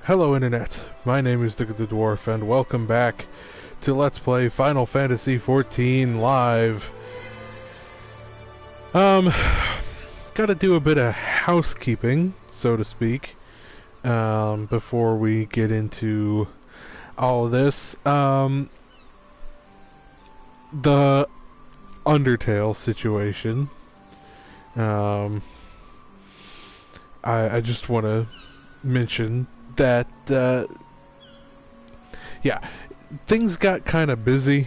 Hello Internet, my name is DiggerTheDwarf and welcome back to Let's Play Final Fantasy XIV Live. Gotta do a bit of housekeeping, so to speak, before we get into all of this. The Undertale situation. I just want to mention that, yeah, things got kind of busy.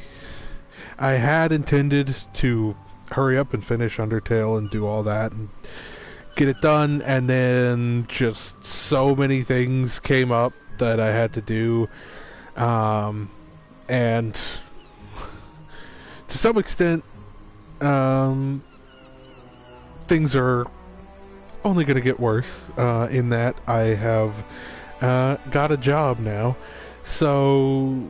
I had intended to hurry up and finish Undertale and do all that and get it done, and then just so many things came up that I had to do, and to some extent, things are only going to get worse, in that I have got a job now. So,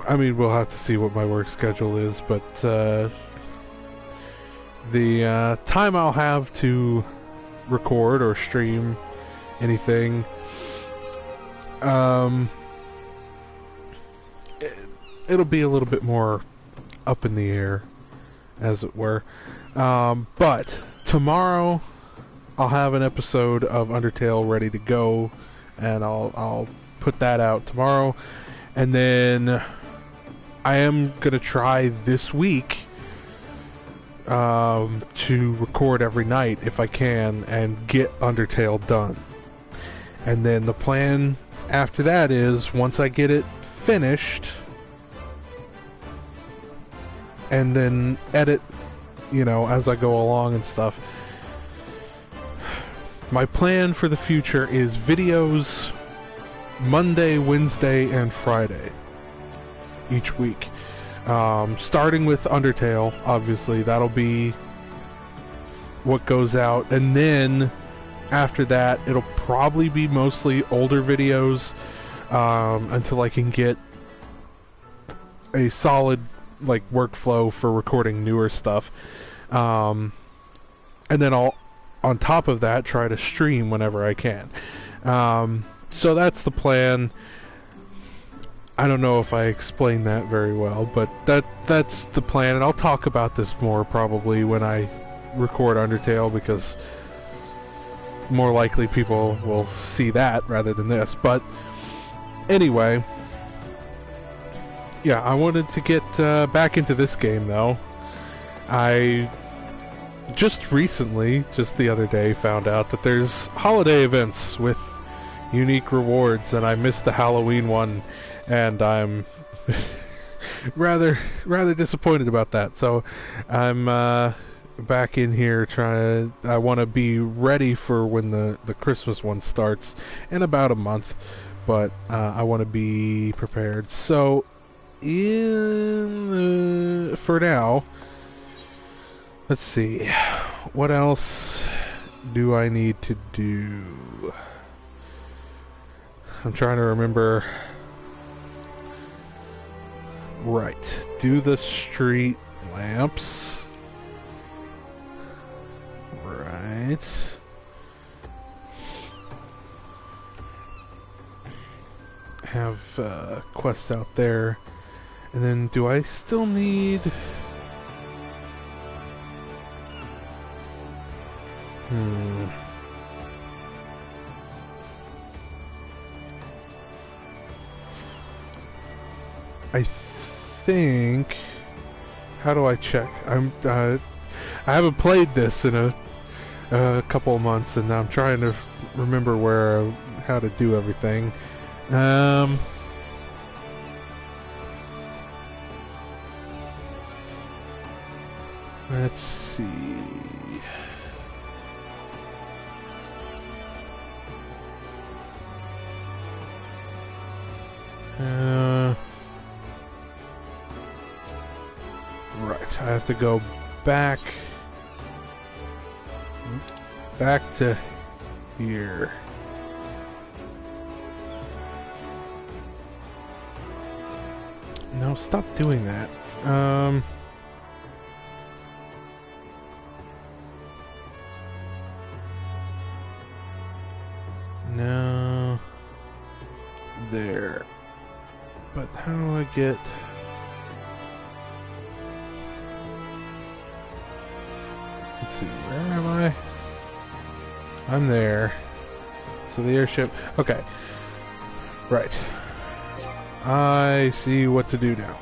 I mean, we'll have to see what my work schedule is, but the time I'll have to record or stream anything, it'll be a little bit more up in the air, as it were. But tomorrow I'll have an episode of Undertale ready to go, and I'll put that out tomorrow. And then I am gonna try this week to record every night if I can and get Undertale done. And then the plan after that is, once I get it finished and then edit, you know, as I go along and stuff, my plan for the future is videos Monday, Wednesday, and Friday each week. Starting with Undertale, obviously, that'll be what goes out, and then after that, it'll probably be mostly older videos, until I can get a solid, like, workflow for recording newer stuff. And then I'll, on top of that, try to stream whenever I can. So that's the plan. I don't know if I explained that very well, but that's the plan, and I'll talk about this more probably when I record Undertale, because more likely people will see that rather than this. But anyway, yeah, I wanted to get back into this game, though. I just recently, just the other day, found out that there's holiday events with unique rewards, and I missed the Halloween one, and I'm rather disappointed about that. So I'm back in here trying to, I want to be ready for when the Christmas one starts in about a month, but I want to be prepared. So for now, let's see, what else do I need to do? I'm trying to remember. Right, do the street lamps. Right. Have quests out there. And then do I still need... I think... How do I check? I haven't played this in a couple of months, and I'm trying to remember how to do everything. Let's see. Right, I have to go back to here. No, stop doing that. No. there. But how do I get... Let's see, where am I? I'm there. So the airship... Okay. Right. I see what to do now.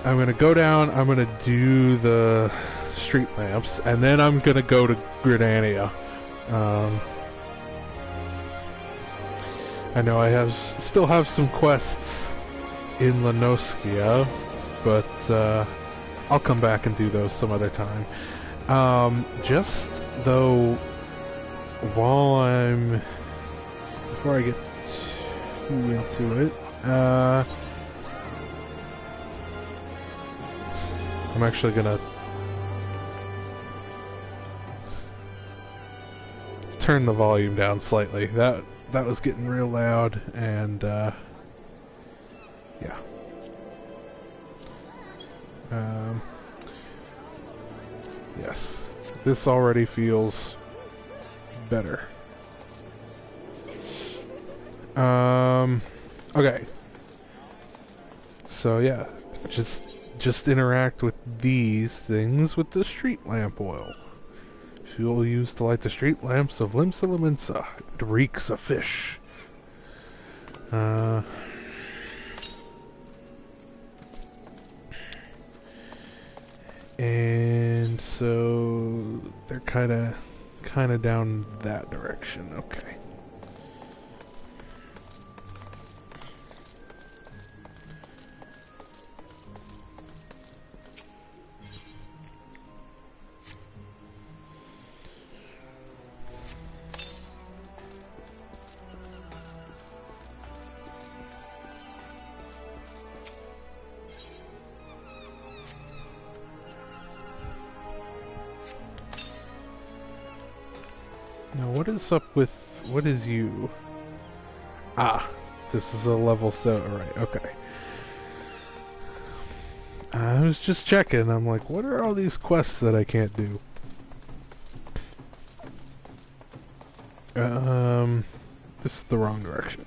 I'm gonna go down, I'm gonna do the street lamps, and then I'm gonna go to Gridania. I know I still have some quests in Lanoskia, but I'll come back and do those some other time. Just though, before I get too into it, I'm actually gonna turn the volume down slightly. That was getting real loud, and yeah. Yes, this already feels better. Okay. So yeah, just interact with these things with the street lamp oil. Fuel used to light the street lamps of Limsa Laminsa. It reeks of fish. And so they're kind of down that direction. Okay. Now, what is up with... what is you? Ah, this is a level 7, right, okay. I was just checking, I'm like, what are all these quests that I can't do? This is the wrong direction.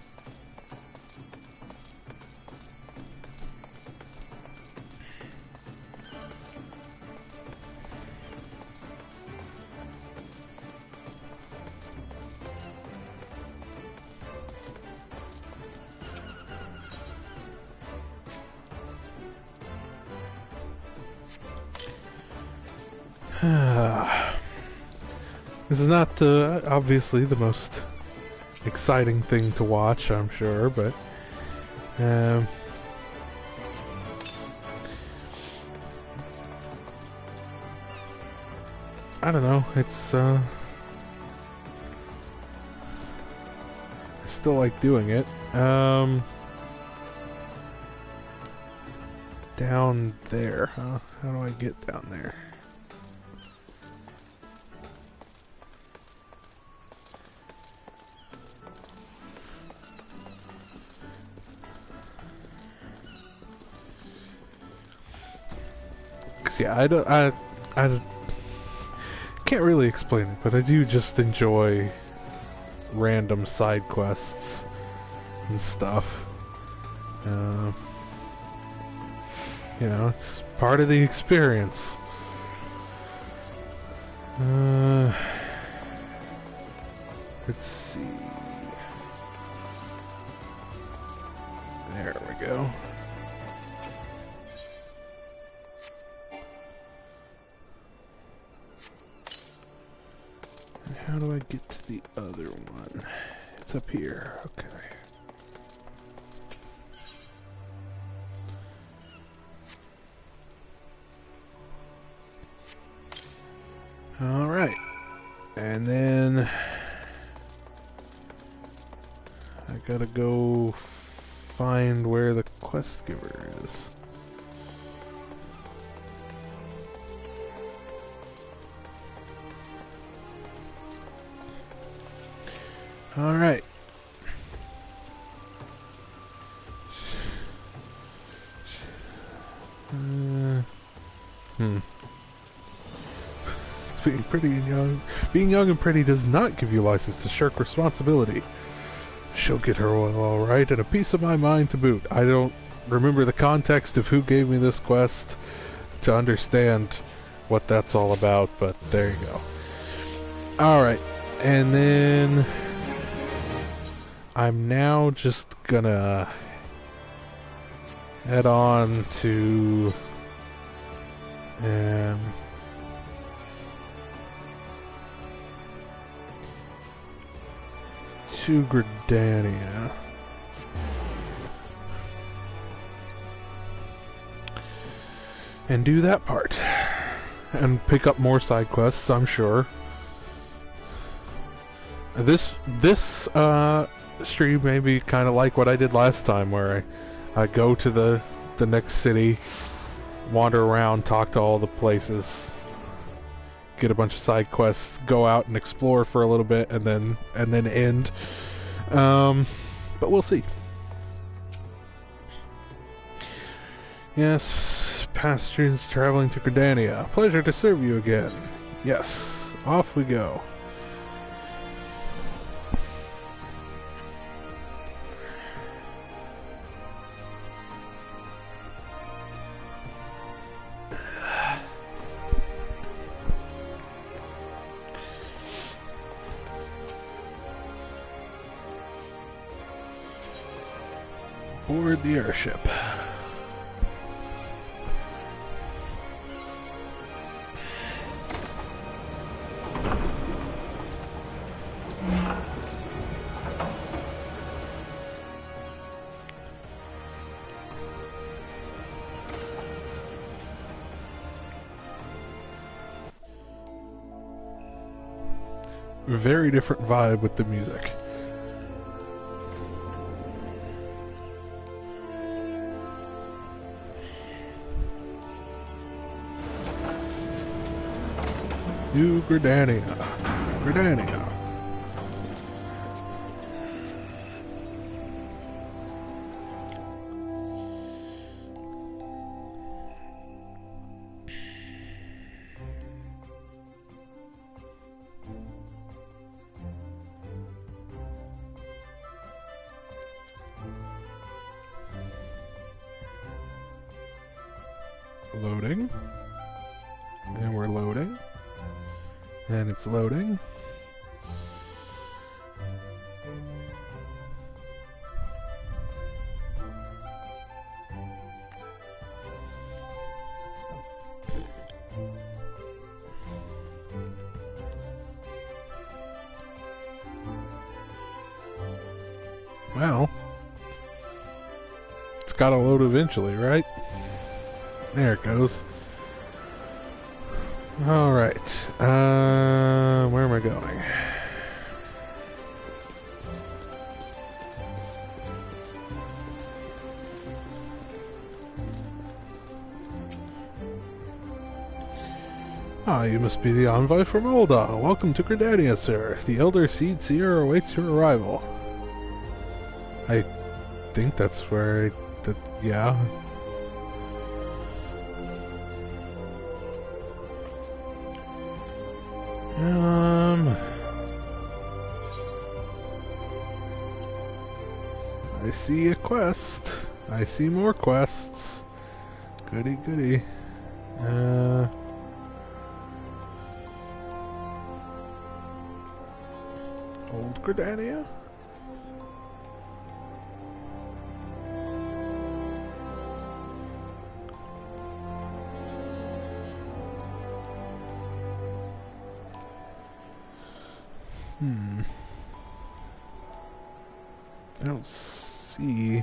This is not obviously the most exciting thing to watch, I'm sure, but I don't know, it's I still like doing it. Down there, huh? How do I get down there? Yeah, I can't really explain it, but I do just enjoy random side quests and stuff. You know, it's part of the experience. Let's see. There we go. How do I get to the other one? It's up here. Okay. All right. And then I gotta go find where the quest giver is. All right. It's being pretty and young. Being young and pretty does not give you license to shirk responsibility. She'll get her oil all right, and a piece of my mind to boot. I don't remember the context of who gave me this quest to understand what that's all about, but there you go. Alright, and then I'm now just gonna head on to Gridania. And do that part. And pick up more side quests, I'm sure. This stream may be kind of like what I did last time, where I go to the next city, wander around, talk to all the places, get a bunch of side quests, go out and explore for a little bit, and then end. But we'll see. Yes, passengers traveling to Gridania. Pleasure to serve you again. Yes, off we go. Board the airship. Very different vibe with the music. New Gridania. Gridania. Loading. And we're loading. And it's loading. Well, it's gotta load eventually, right? There it goes. Alright, where am I going? Ah, you must be the envoy from Olda. Welcome to Gridania, sir. The Elder Seed Seer awaits your arrival. I think that's where yeah. I see a quest. I see more quests. Goody goody. Old Gridania? I don't see...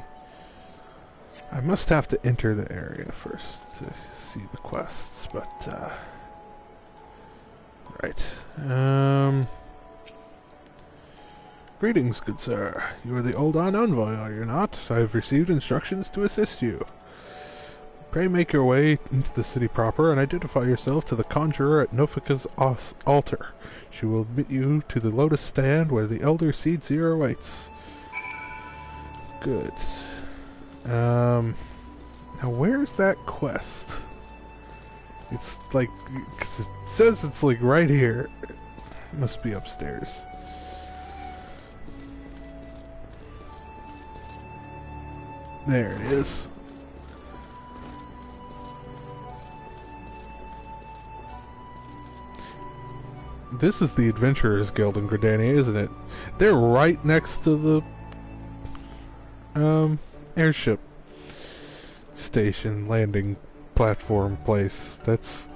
I must have to enter the area first to see the quests, but, right. Greetings, good sir. You are the Oldan envoy, are you not? I have received instructions to assist you. Pray make your way into the city proper and identify yourself to the conjurer at Nofika's altar. She will admit you to the lotus stand where the Elder Seed Seer awaits. Good. Now where's that quest? It's like, 'cause it says it's like right here. It must be upstairs. There it is. This is the Adventurers Guild in Gridania, isn't it? They're right next to the airship station, landing platform place. That's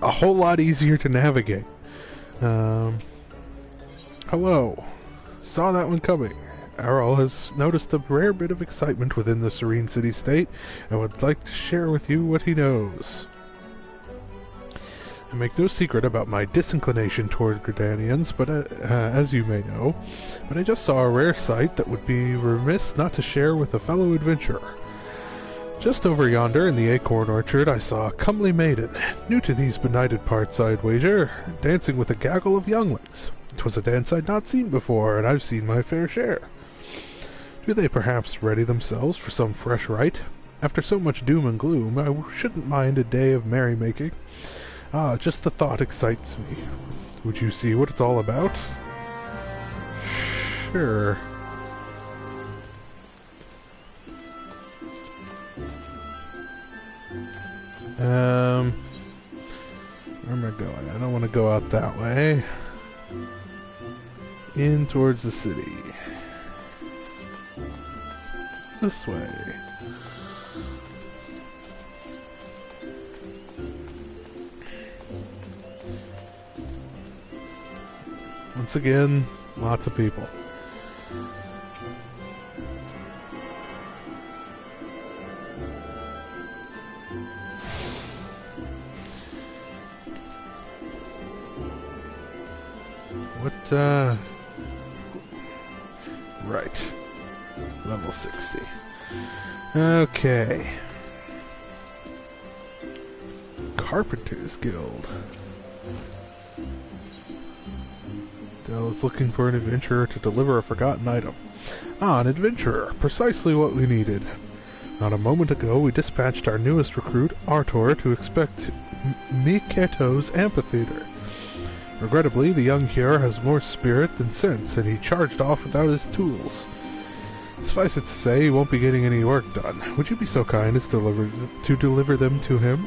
a whole lot easier to navigate. Hello. Saw that one coming. Errol has noticed a rare bit of excitement within the serene city-state and would like to share with you what he knows. I make no secret about my disinclination toward Gridanians, but as you may know, but I just saw a rare sight that would be remiss not to share with a fellow adventurer. Just over yonder in the acorn orchard I saw a comely maiden, new to these benighted parts I'd wager, dancing with a gaggle of younglings. 'Twas a dance I'd not seen before, and I've seen my fair share. Do they perhaps ready themselves for some fresh rite? After so much doom and gloom, I shouldn't mind a day of merrymaking. Ah, just the thought excites me. Would you see what it's all about? Sure. Where am I going? I don't want to go out that way. In towards the city. This way. Once again, lots of people. What, right. Level 60. Okay. Carpenters Guild. Dell is looking for an adventurer to deliver a forgotten item. Ah, an adventurer. Precisely what we needed. Not a moment ago, we dispatched our newest recruit, Artur, to inspect Miketo's amphitheater. Regrettably, the young hero has more spirit than sense, and he charged off without his tools. Suffice it to say, he won't be getting any work done. Would you be so kind as to deliver them to him?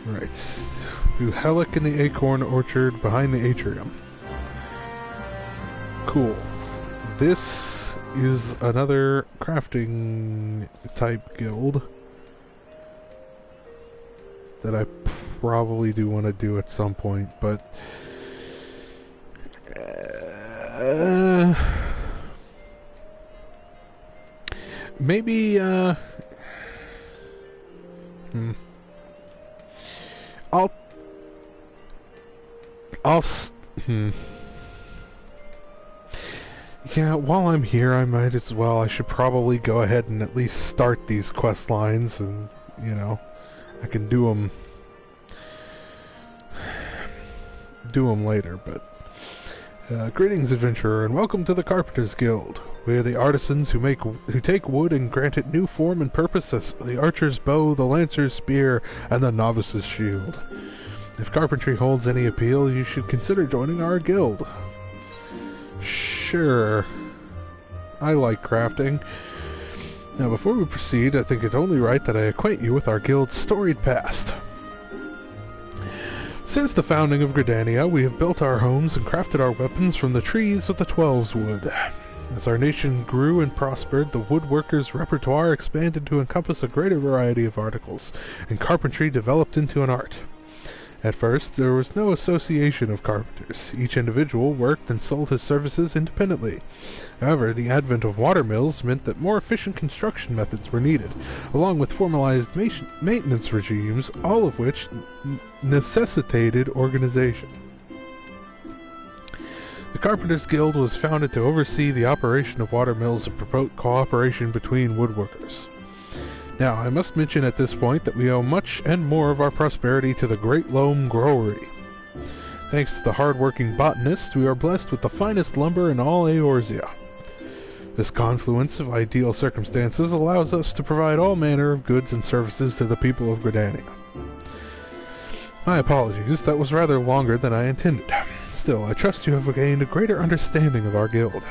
Right. To Helic in the acorn orchard behind the atrium. Cool. This is another crafting type guild that I probably do want to do at some point, but maybe yeah, while I'm here, I might as well. I should probably go ahead and at least start these quest lines, and, you know, I can do them later, but greetings, adventurer, and welcome to the Carpenters Guild. We are the artisans who take wood and grant it new form and purpose, as the archer's bow, the lancer's spear, and the novice's shield. If carpentry holds any appeal, you should consider joining our guild. Sure. I like crafting. Now, before we proceed, I think it's only right that I acquaint you with our guild's storied past. Since the founding of Gridania, we have built our homes and crafted our weapons from the trees of the Twelves wood. As our nation grew and prospered, the woodworkers' repertoire expanded to encompass a greater variety of articles, and carpentry developed into an art. At first, there was no association of carpenters. Each individual worked and sold his services independently. However, the advent of water mills meant that more efficient construction methods were needed, along with formalized maintenance regimes, all of which necessitated organization. The Carpenters Guild was founded to oversee the operation of water mills and promote cooperation between woodworkers. Now, I must mention at this point that we owe much and more of our prosperity to the Great Loam Growery. Thanks to the hard-working botanist, we are blessed with the finest lumber in all Eorzea. This confluence of ideal circumstances allows us to provide all manner of goods and services to the people of Gridania. My apologies, that was rather longer than I intended. Still, I trust you have gained a greater understanding of our guild.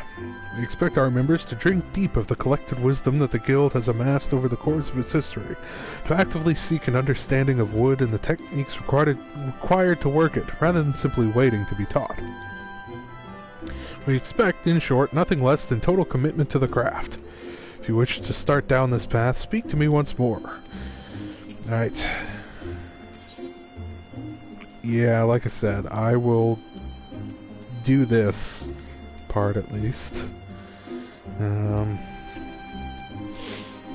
We expect our members to drink deep of the collected wisdom that the guild has amassed over the course of its history, to actively seek an understanding of wood and the techniques required to work it, rather than simply waiting to be taught. We expect, in short, nothing less than total commitment to the craft. If you wish to start down this path, speak to me once more. Alright. Yeah, like I said, I will do this part at least.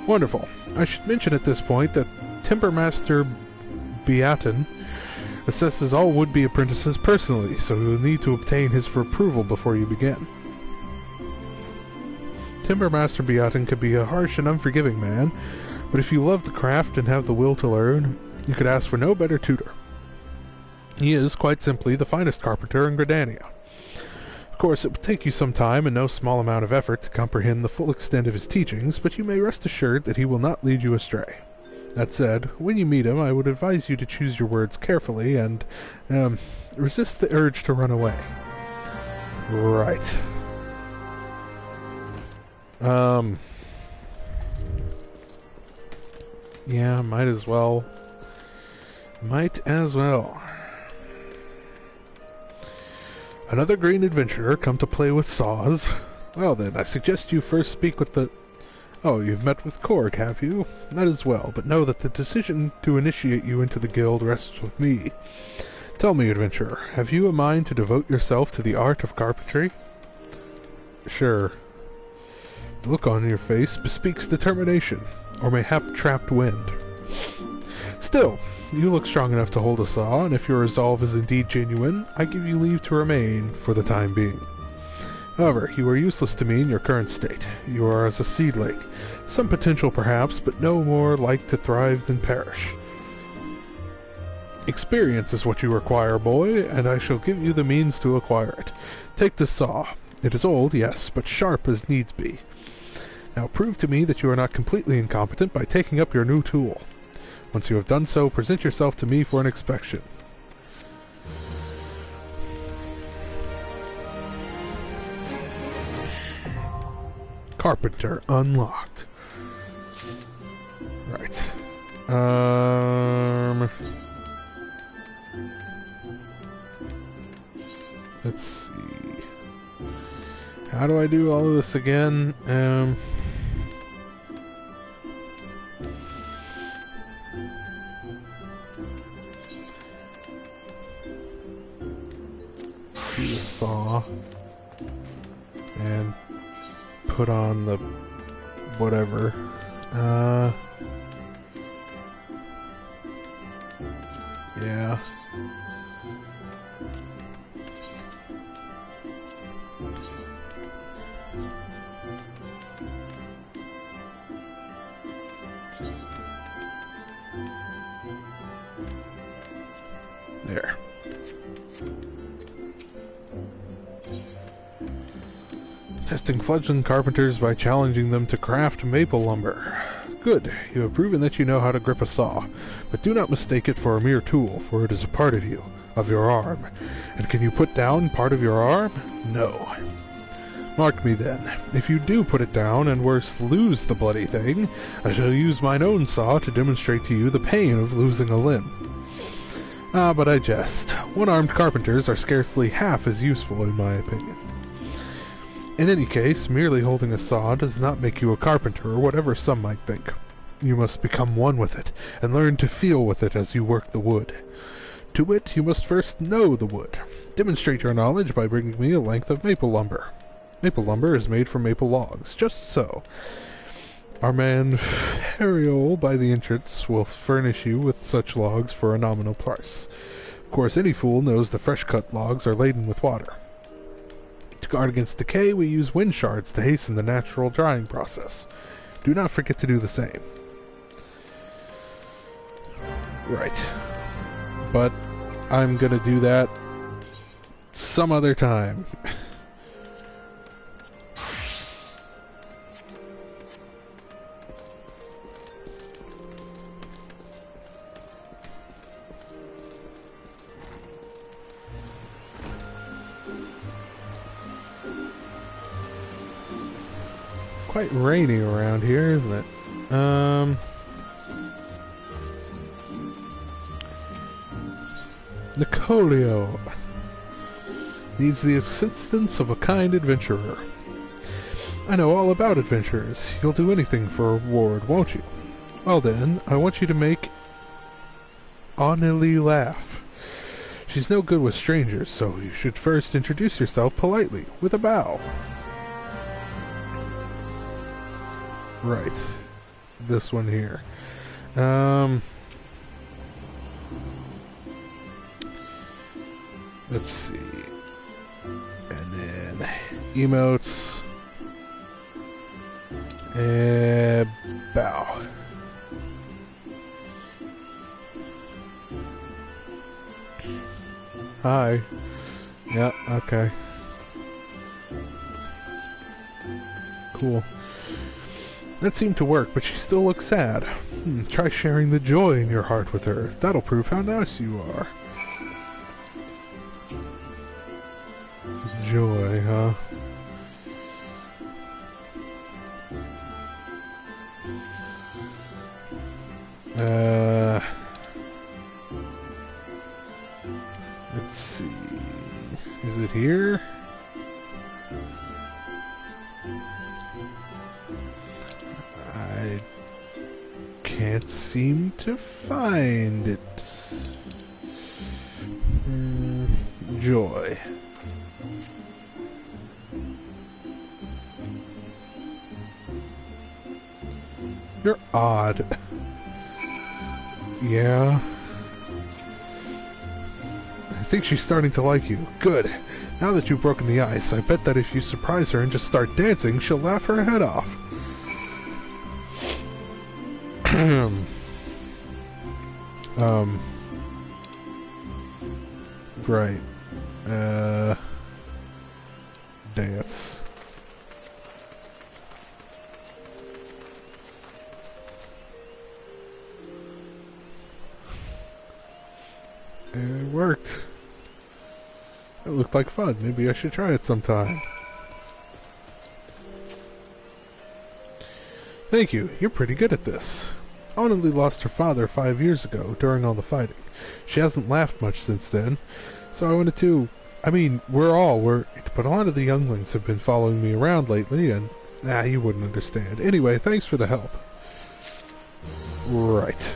Wonderful. I should mention at this point that Timbermaster Beaton assesses all would-be apprentices personally, so you will need to obtain his approval before you begin. Timbermaster Beaton can be a harsh and unforgiving man, but if you love the craft and have the will to learn, you could ask for no better tutor. He is, quite simply, the finest carpenter in Gridania. Of course, it will take you some time and no small amount of effort to comprehend the full extent of his teachings, but you may rest assured that he will not lead you astray. That said, when you meet him, I would advise you to choose your words carefully and, resist the urge to run away. Right. Yeah, might as well. Might as well. Another green adventurer come to play with saws? Well then, I suggest you first speak with the... Oh, you've met with Korg, have you? That is well, but know that the decision to initiate you into the guild rests with me. Tell me, adventurer, have you a mind to devote yourself to the art of carpentry? Sure. The look on your face bespeaks determination, or mayhap trapped wind. Still, you look strong enough to hold a saw, and if your resolve is indeed genuine, I give you leave to remain for the time being. However, you are useless to me in your current state. You are as a seedling. Some potential perhaps, but no more like to thrive than perish. Experience is what you require, boy, and I shall give you the means to acquire it. Take this saw. It is old, yes, but sharp as needs be. Now prove to me that you are not completely incompetent by taking up your new tool. Once you have done so, present yourself to me for an inspection. Carpenter unlocked. Right. Let's see. How do I do all of this again? The saw and put on the whatever. Yeah. There. Testing fledgling carpenters by challenging them to craft maple lumber. Good, you have proven that you know how to grip a saw, but do not mistake it for a mere tool, for it is a part of your arm. And can you put down part of your arm? No. Mark me then. If you do put it down, and worse, lose the bloody thing, I shall use mine own saw to demonstrate to you the pain of losing a limb. Ah, but I jest. One-armed carpenters are scarcely half as useful, in my opinion. In any case, merely holding a saw does not make you a carpenter, or whatever some might think. You must become one with it, and learn to feel with it as you work the wood. To wit, you must first know the wood. Demonstrate your knowledge by bringing me a length of maple lumber. Maple lumber is made from maple logs, just so. Our man Hariol by the entrance will furnish you with such logs for a nominal price. Of course, any fool knows the fresh-cut logs are laden with water. To guard against decay, we use wind shards to hasten the natural drying process. Do not forget to do the same. Right. But I'm gonna do that some other time. quite rainy around here, isn't it? Nicolio needs the assistance of a kind adventurer. I know all about adventurers. You'll do anything for a reward, won't you? Well then, I want you to make Anneli laugh. She's no good with strangers, so you should first introduce yourself politely, with a bow. Right. This one here. Let's see. And then emotes. Bow. Hi. Yeah, okay. Cool. That seemed to work, but she still looks sad. Try sharing the joy in your heart with her. That'll prove how nice you are. Joy, huh? Let's see. Is it here? I can't seem to find it. Joy. You're odd. Yeah. I think she's starting to like you. Good. Now that you've broken the ice, I bet that if you surprise her and just start dancing, she'll laugh her head off. Right. Dance. It worked. It looked like fun. Maybe I should try it sometime. Thank you. You're pretty good at this. Anneli lost her father 5 years ago during all the fighting. She hasn't laughed much since then. So I wanted to... I mean, we're all worried, but a lot of the younglings have been following me around lately, and... you wouldn't understand. Anyway, thanks for the help. Right.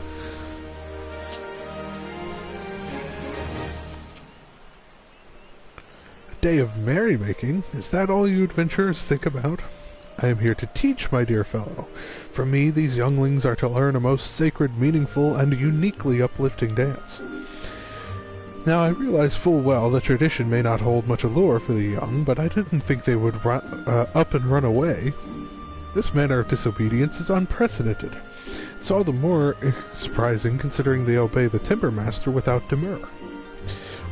A day of merrymaking? Is that all you adventurers think about? I am here to teach, my dear fellow. For me, these younglings are to learn a most sacred, meaningful, and uniquely uplifting dance. Now, I realize full well that tradition may not hold much allure for the young, but I didn't think they would up and run away. This manner of disobedience is unprecedented. It's all the more surprising considering they obey the Timber Master without demur.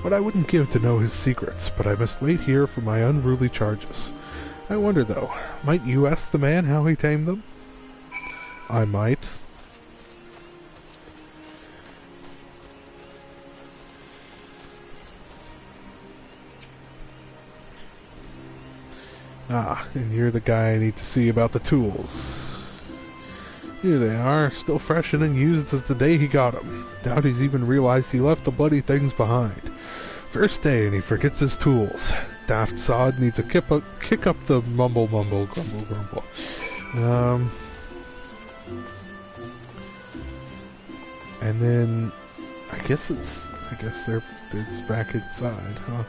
What I wouldn't give to know his secrets, but I must wait here for my unruly charges. I wonder, though, might you ask the man how he tamed them? I might. And you're the guy I need to see about the tools. Here they are, still fresh and unused as the day he got them. Doubt he's even realized he left the bloody things behind. First day and he forgets his tools. Daft sod needs to kick up the mumble grumble grumble. And then I guess it's back inside, huh?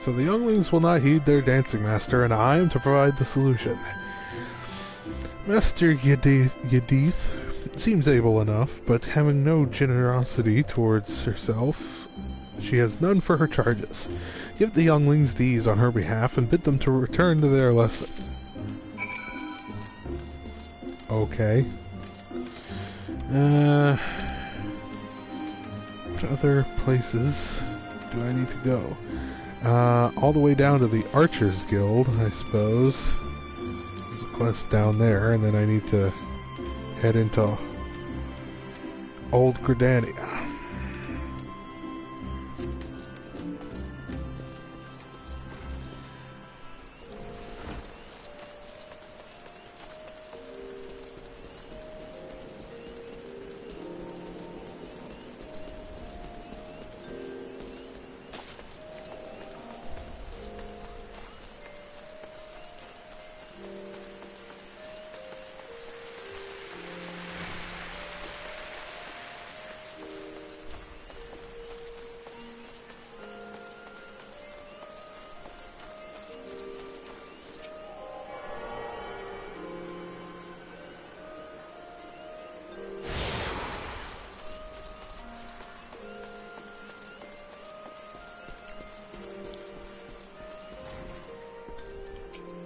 So the younglings will not heed their dancing master, and I am to provide the solution. Master Yedith seems able enough, but having no generosity towards herself, she has none for her charges. Give the younglings these on her behalf, and bid them to return to their lesson. what other places do I need to go? All the way down to the Archers Guild, I suppose. There's a quest down there, and then I need to head into Old Gridania.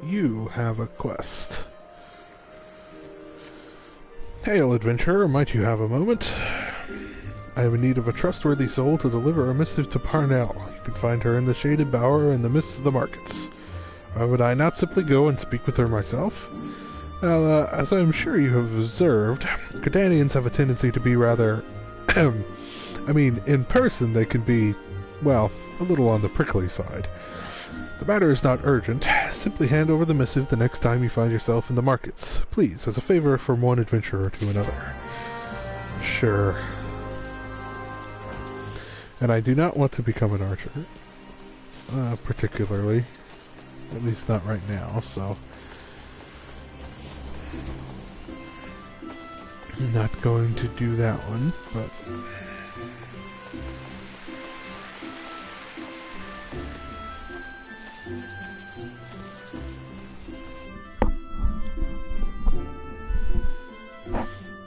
You have a quest. Hail, adventurer, might you have a moment? I am in need of a trustworthy soul to deliver a missive to Parnell. You can find her in the Shaded Bower in the midst of the markets. Why would I not simply go and speak with her myself? Well, as I am sure you have observed, Gridanians have a tendency to be rather... I mean, in person they can be, well, a little on the prickly side. The matter is not urgent. Simply hand over the missive the next time you find yourself in the markets. Please, as a favor from one adventurer to another. Sure. And I do not want to become an archer. Particularly. At least not right now, so... I'm not going to do that one, but...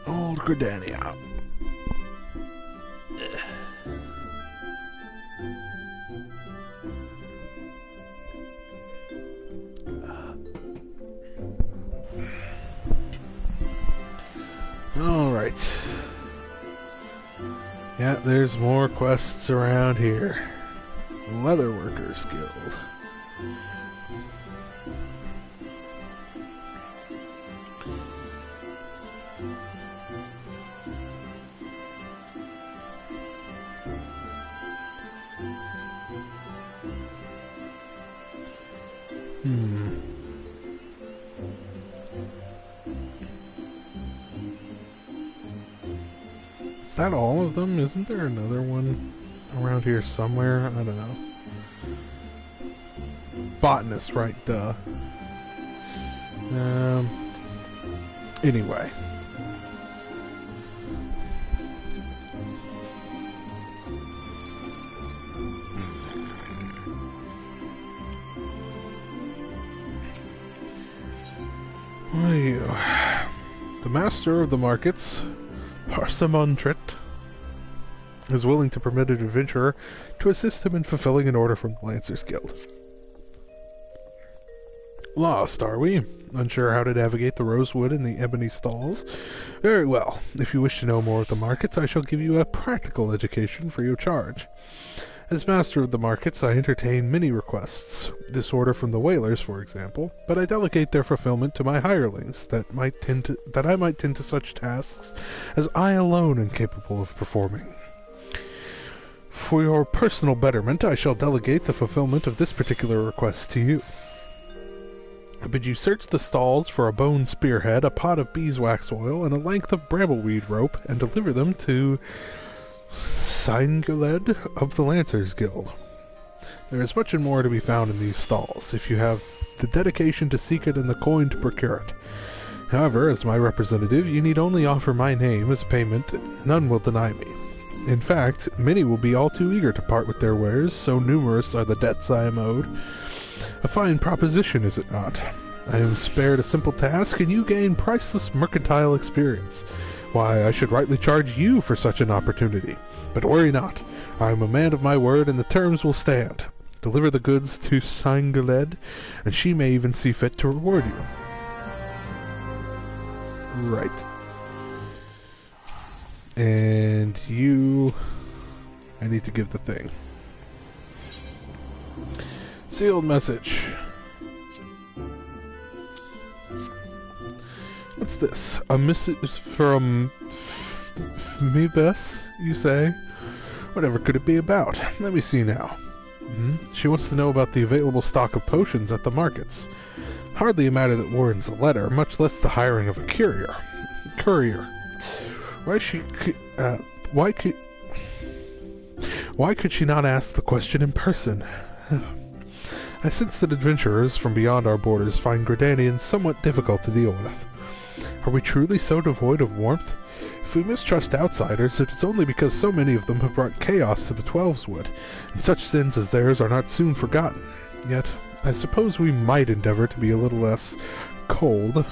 Old Gridania. Alright. Yeah, there's more quests around here. Leatherworkers Guild. Is that all of them? Isn't there another one around here somewhere? I don't know. Botanist, right, duh. Anyway. What are you? The master of the markets, Parsamontret, is willing to permit an adventurer to assist him in fulfilling an order from the Lancers Guild. Lost, are we? Unsure how to navigate the rosewood and the ebony stalls? Very well. If you wish to know more of the markets, I shall give you a practical education for your charge. As master of the markets, I entertain many requests. This order from the whalers, for example, but I delegate their fulfillment to my hirelings, that I might tend to such tasks as I alone am capable of performing. For your personal betterment, I shall delegate the fulfillment of this particular request to you. I bid you search the stalls for a bone spearhead, a pot of beeswax oil, and a length of brambleweed rope, and deliver them to Singuled of the Lancers Guild. There is much and more to be found in these stalls, if you have the dedication to seek it and the coin to procure it. However, as my representative, you need only offer my name as payment, none will deny me. In fact, many will be all too eager to part with their wares, so numerous are the debts I am owed. A fine proposition, is it not? I am spared a simple task, and you gain priceless mercantile experience. Why, I should rightly charge you for such an opportunity. But worry not. I am a man of my word, and the terms will stand. Deliver the goods to Singuled, and she may even see fit to reward you. Right. And you I need to give the thing. Sealed message. What's this? A message from me, Bess, you say? Whatever could it be about? Let me see now. She wants to know about the available stock of potions at the markets. Hardly a matter that warrants a letter, much less the hiring of a courier. Why could she not ask the question in person? I sense that adventurers from beyond our borders find Gridanians somewhat difficult to deal with. Are we truly so devoid of warmth? If we mistrust outsiders, it is only because so many of them have brought chaos to the Twelveswood, and such sins as theirs are not soon forgotten. Yet, I suppose we might endeavor to be a little less cold.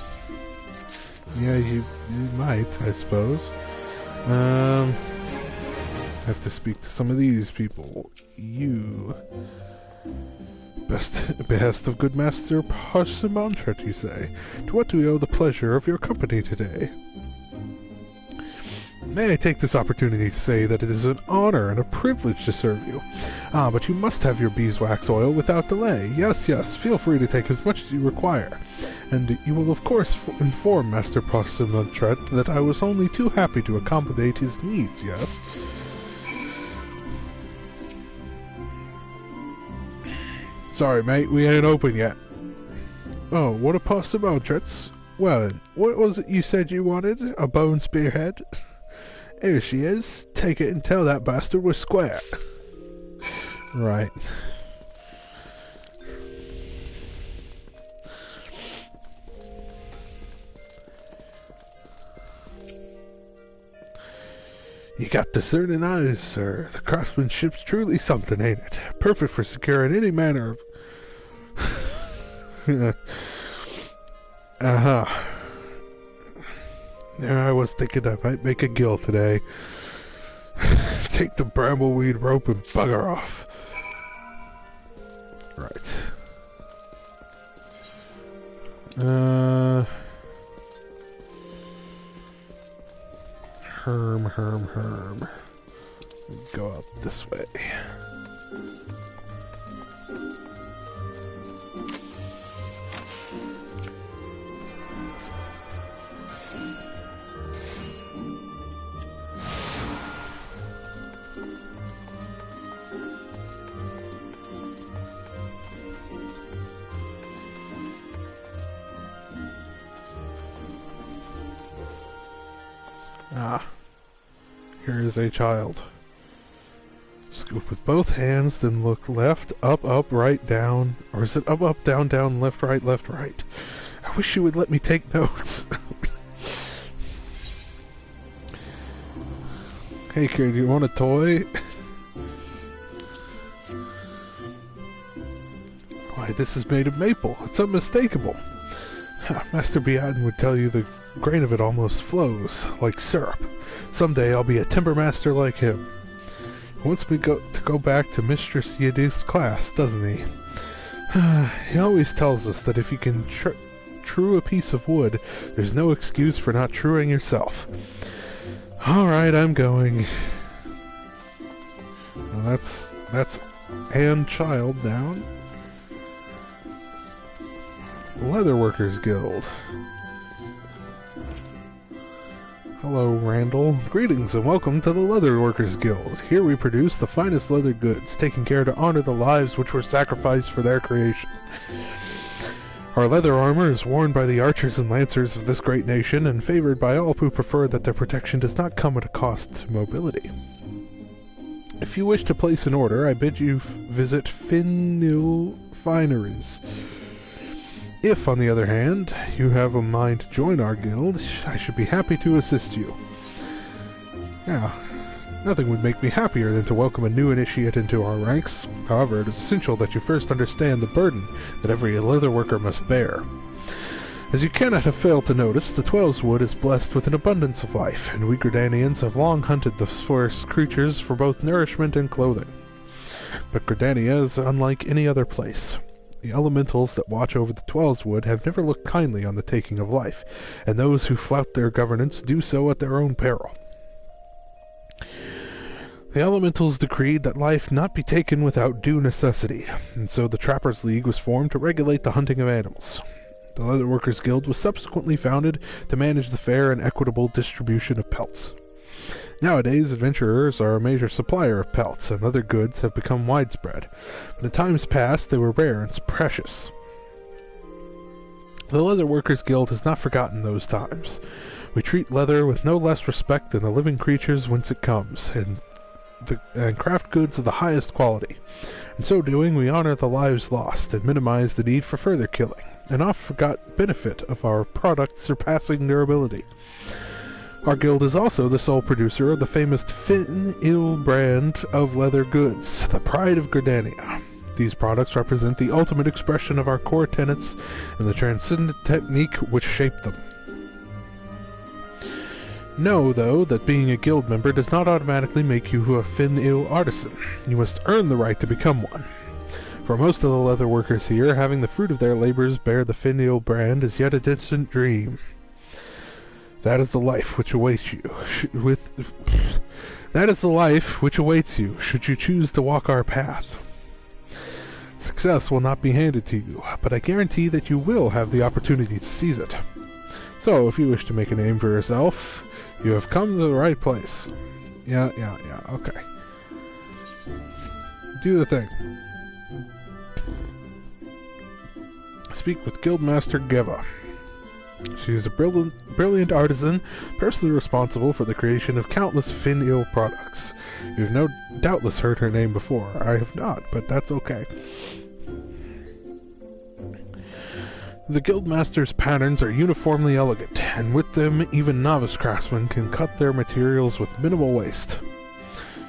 Yeah, you might, I suppose. Have to speak to some of these people. You... behest of good Master Parsimantret, you say. To what do we owe the pleasure of your company today? May I take this opportunity to say that it is an honor and a privilege to serve you. Ah, but you must have your beeswax oil without delay. Yes, feel free to take as much as you require. And you will of course inform Master Parsimantret that I was only too happy to accommodate his needs, yes? Sorry, mate, we ain't open yet. Oh, what a Parsimantret's? Well, what was it you said you wanted? A bone spearhead? Here she is. Take it and tell that bastard we're square. Right. You got discerning eyes, sir. The craftsmanship's truly something, ain't it? Perfect for securing any manner of... Yeah, I was thinking I might make a gill today. Take the brambleweed rope and bugger off. Right. Herm. Go out this way. Ah, here is a child. Scoop with both hands, then look left, up, right, down. Or is it up, down, left, right? I wish you would let me take notes. Hey kid, you want a toy? Why, this is made of maple. It's unmistakable. Master Beaton would tell you the grain of it almost flows, like syrup. Someday I'll be a timber master like him. He wants me to go back to Mistress Yiddi's class, doesn't he? He always tells us that if you can true a piece of wood, there's no excuse for not truing yourself. Alright, I'm going. Well, that's and child down. Leatherworkers Guild. Hello, Randall. Greetings and welcome to the Leatherworkers Guild. Here we produce the finest leather goods, taking care to honor the lives which were sacrificed for their creation. Our leather armor is worn by the archers and lancers of this great nation, and favored by all who prefer that their protection does not come at a cost to mobility. If you wish to place an order, I bid you visit Finnil Fineries. If, on the other hand, you have a mind to join our guild, I should be happy to assist you. Now, nothing would make me happier than to welcome a new initiate into our ranks. However, it is essential that you first understand the burden that every leatherworker must bear. As you cannot have failed to notice, the Twelveswood is blessed with an abundance of life, and we Gridanians have long hunted the forest creatures for both nourishment and clothing. But Gridania is unlike any other place. The elementals that watch over the Twelveswood have never looked kindly on the taking of life, and those who flout their governance do so at their own peril. The elementals decreed that life not be taken without due necessity, and so the Trappers' League was formed to regulate the hunting of animals. The Leatherworkers Guild was subsequently founded to manage the fair and equitable distribution of pelts. Nowadays, adventurers are a major supplier of pelts, and leather goods have become widespread, but in times past they were rare and precious. The Leatherworkers Guild has not forgotten those times. We treat leather with no less respect than the living creatures whence it comes, and craft goods of the highest quality. In so doing, we honor the lives lost and minimize the need for further killing, and oft forgot benefit of our product's surpassing durability. Our guild is also the sole producer of the famous Fin-Il brand of leather goods, the pride of Gridania. These products represent the ultimate expression of our core tenets and the transcendent technique which shaped them. Know, though, that being a guild member does not automatically make you a Fin-Il artisan. You must earn the right to become one. For most of the leather workers here, having the fruit of their labors bear the Fin-Il brand is yet a distant dream. That is the life which awaits you. That is the life which awaits you, should you choose to walk our path. Success will not be handed to you, but I guarantee that you will have the opportunity to seize it. So, if you wish to make a name for yourself, you have come to the right place. Yeah, okay. Do the thing. Speak with Guildmaster Geva. She is a brilliant artisan, personally responsible for the creation of countless Fin-Il products. You have doubtless heard her name before. I have not, but that's okay. The Guildmaster's patterns are uniformly elegant, and with them even novice craftsmen can cut their materials with minimal waste.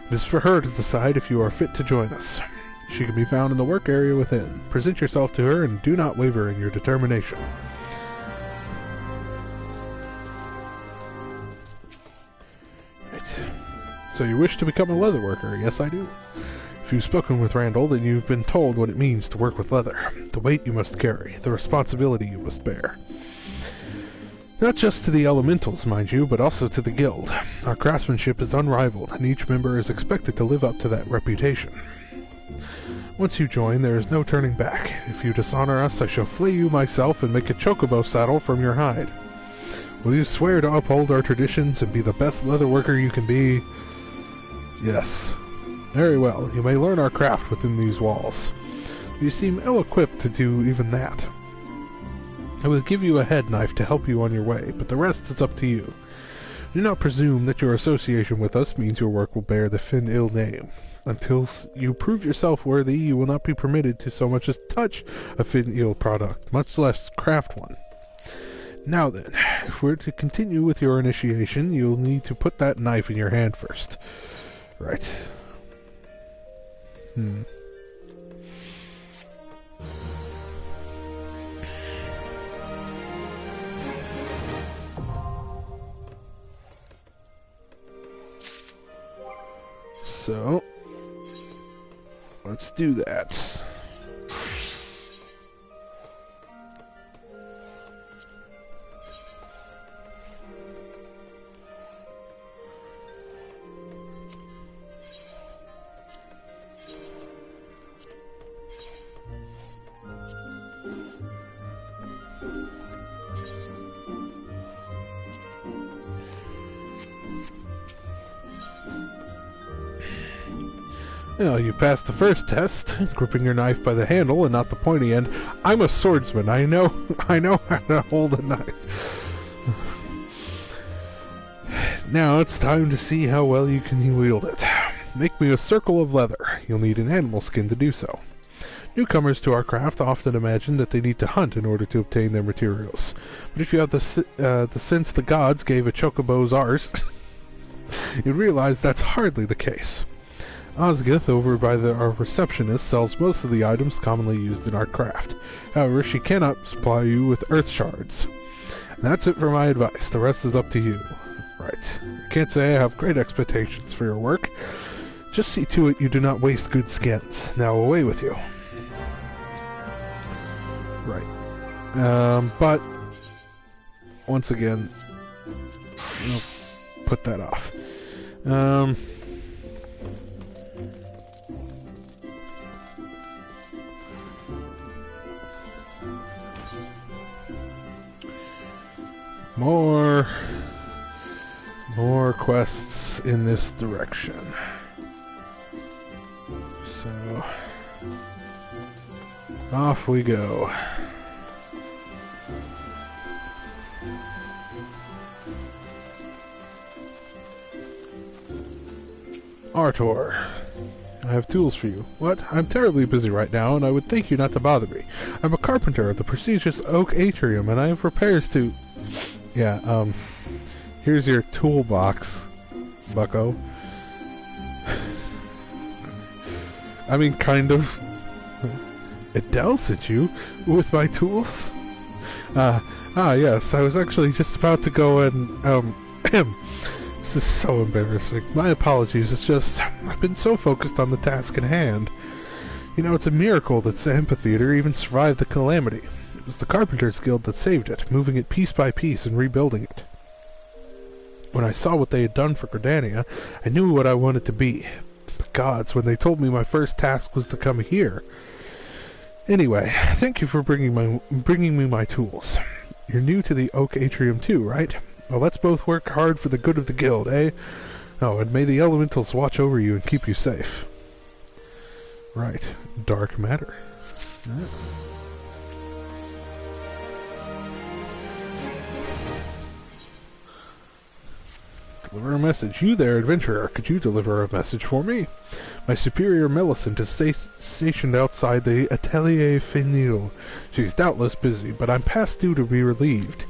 It is for her to decide if you are fit to join us. She can be found in the work area within. Present yourself to her and do not waver in your determination. Right. So you wish to become a leather worker? Yes, I do. If you've spoken with Randall, then you've been told what it means to work with leather, the weight you must carry, the responsibility you must bear. Not just to the elementals, mind you, but also to the guild. Our craftsmanship is unrivaled, and each member is expected to live up to that reputation. Once you join, there is no turning back. If you dishonor us, I shall flay you myself and make a chocobo saddle from your hide. Will you swear to uphold our traditions and be the best leather worker you can be? Yes. Very well, you may learn our craft within these walls. You seem ill-equipped to do even that. I will give you a head knife to help you on your way, but the rest is up to you. Do not presume that your association with us means your work will bear the Fin-Il name. Until you prove yourself worthy, you will not be permitted to so much as touch a Fin-Il product, much less craft one. Now then, if we're to continue with your initiation, you'll need to put that knife in your hand first. Right. So, let's do that. Well, you passed the first test, gripping your knife by the handle and not the pointy end. I'm a swordsman. I know how to hold a knife. Now it's time to see how well you can wield it. Make me a circle of leather. You'll need an animal skin to do so. Newcomers to our craft often imagine that they need to hunt in order to obtain their materials. But if you have the sense the gods gave a chocobo's arse, you'd realize that's hardly the case. Osgith, over by our receptionist, sells most of the items commonly used in our craft. However, she cannot supply you with earth shards. And that's it for my advice. The rest is up to you. Right. I can't say I have great expectations for your work. Just see to it you do not waste good skins. Now away with you. Right. But once again, I'll put that off. More quests in this direction. So off we go. Artor, I have tools for you. What? I'm terribly busy right now, and I would thank you not to bother me. I'm a carpenter at the prestigious Oak Atrium, and I have repairs to... Yeah, here's your toolbox, bucko. I mean, kind of. Adele sent you with my tools? Yes, I was actually just about to go and, This is so embarrassing. My apologies, it's just, I've been so focused on the task at hand. You know, it's a miracle that the amphitheater even survived the calamity. It was the Carpenters Guild that saved it, moving it piece by piece and rebuilding it. When I saw what they had done for Gridania, I knew what I wanted to be. The gods, when they told me my first task was to come here. Anyway, thank you for bringing me my tools. You're new to the Oak Atrium too, right? Well, let's both work hard for the good of the guild, eh? Oh, and may the elementals watch over you and keep you safe. Right. Dark matter. Yeah. Deliver a message. You there, adventurer. Could you deliver a message for me? My superior Millicent is stationed outside the Atelier Fenil. She's doubtless busy, but I'm past due to be relieved.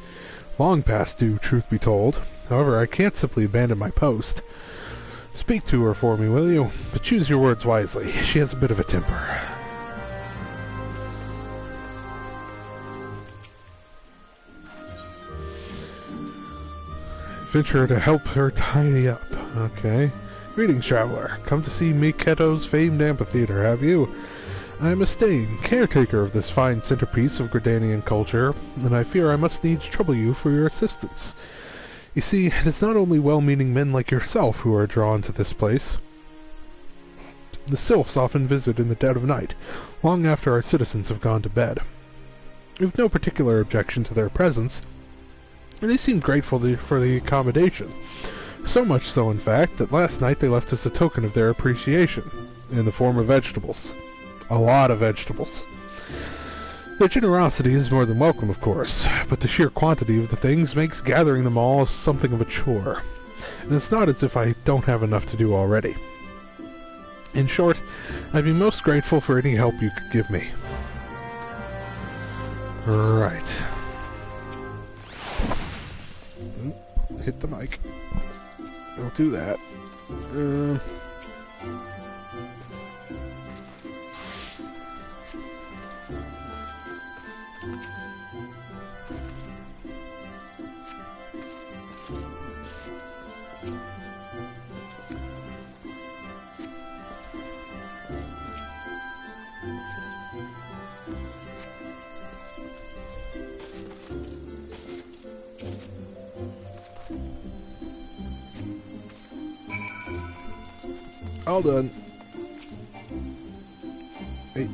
Long past due, truth be told. However, I can't simply abandon my post. Speak to her for me, will you? But choose your words wisely. She has a bit of a temper. Venture to help her tidy up. Okay. Greetings, traveler. Come to see Miketo's famed amphitheater, have you? I am a Stain, caretaker of this fine centerpiece of Gridanian culture, and I fear I must needs trouble you for your assistance. You see, it is not only well-meaning men like yourself who are drawn to this place. The sylphs often visit in the dead of night, long after our citizens have gone to bed. We have no particular objection to their presence, and they seem grateful for the accommodation. So much so, in fact, that last night they left us a token of their appreciation, in the form of vegetables. A lot of vegetables. Their generosity is more than welcome, of course, but the sheer quantity of the things makes gathering them all something of a chore. And it's not as if I don't have enough to do already. In short, I'd be most grateful for any help you could give me. Right. Hit the mic. Don't do that. All done. Hey.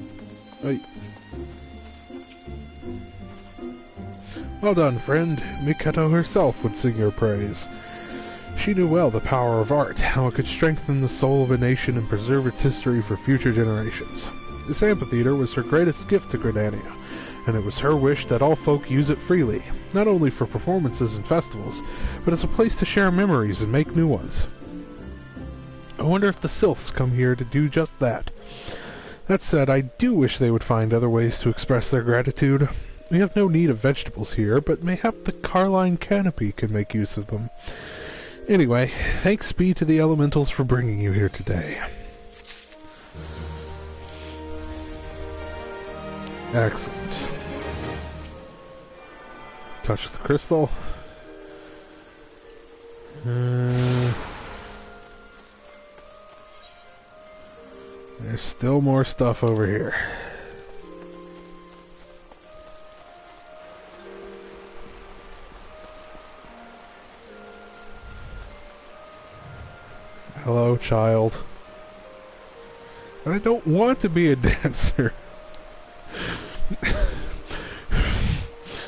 Well done, friend. Miketo herself would sing your praise. She knew well the power of art, how it could strengthen the soul of a nation and preserve its history for future generations. This amphitheater was her greatest gift to Gridania, and it was her wish that all folk use it freely, not only for performances and festivals, but as a place to share memories and make new ones. I wonder if the sylphs come here to do just that. That said, I do wish they would find other ways to express their gratitude. We have no need of vegetables here, but mayhap the Carline Canopy can make use of them. Anyway, thanks be to the elementals for bringing you here today. Excellent. Touch the crystal. There's still more stuff over here. Hello, child. I don't want to be a dancer.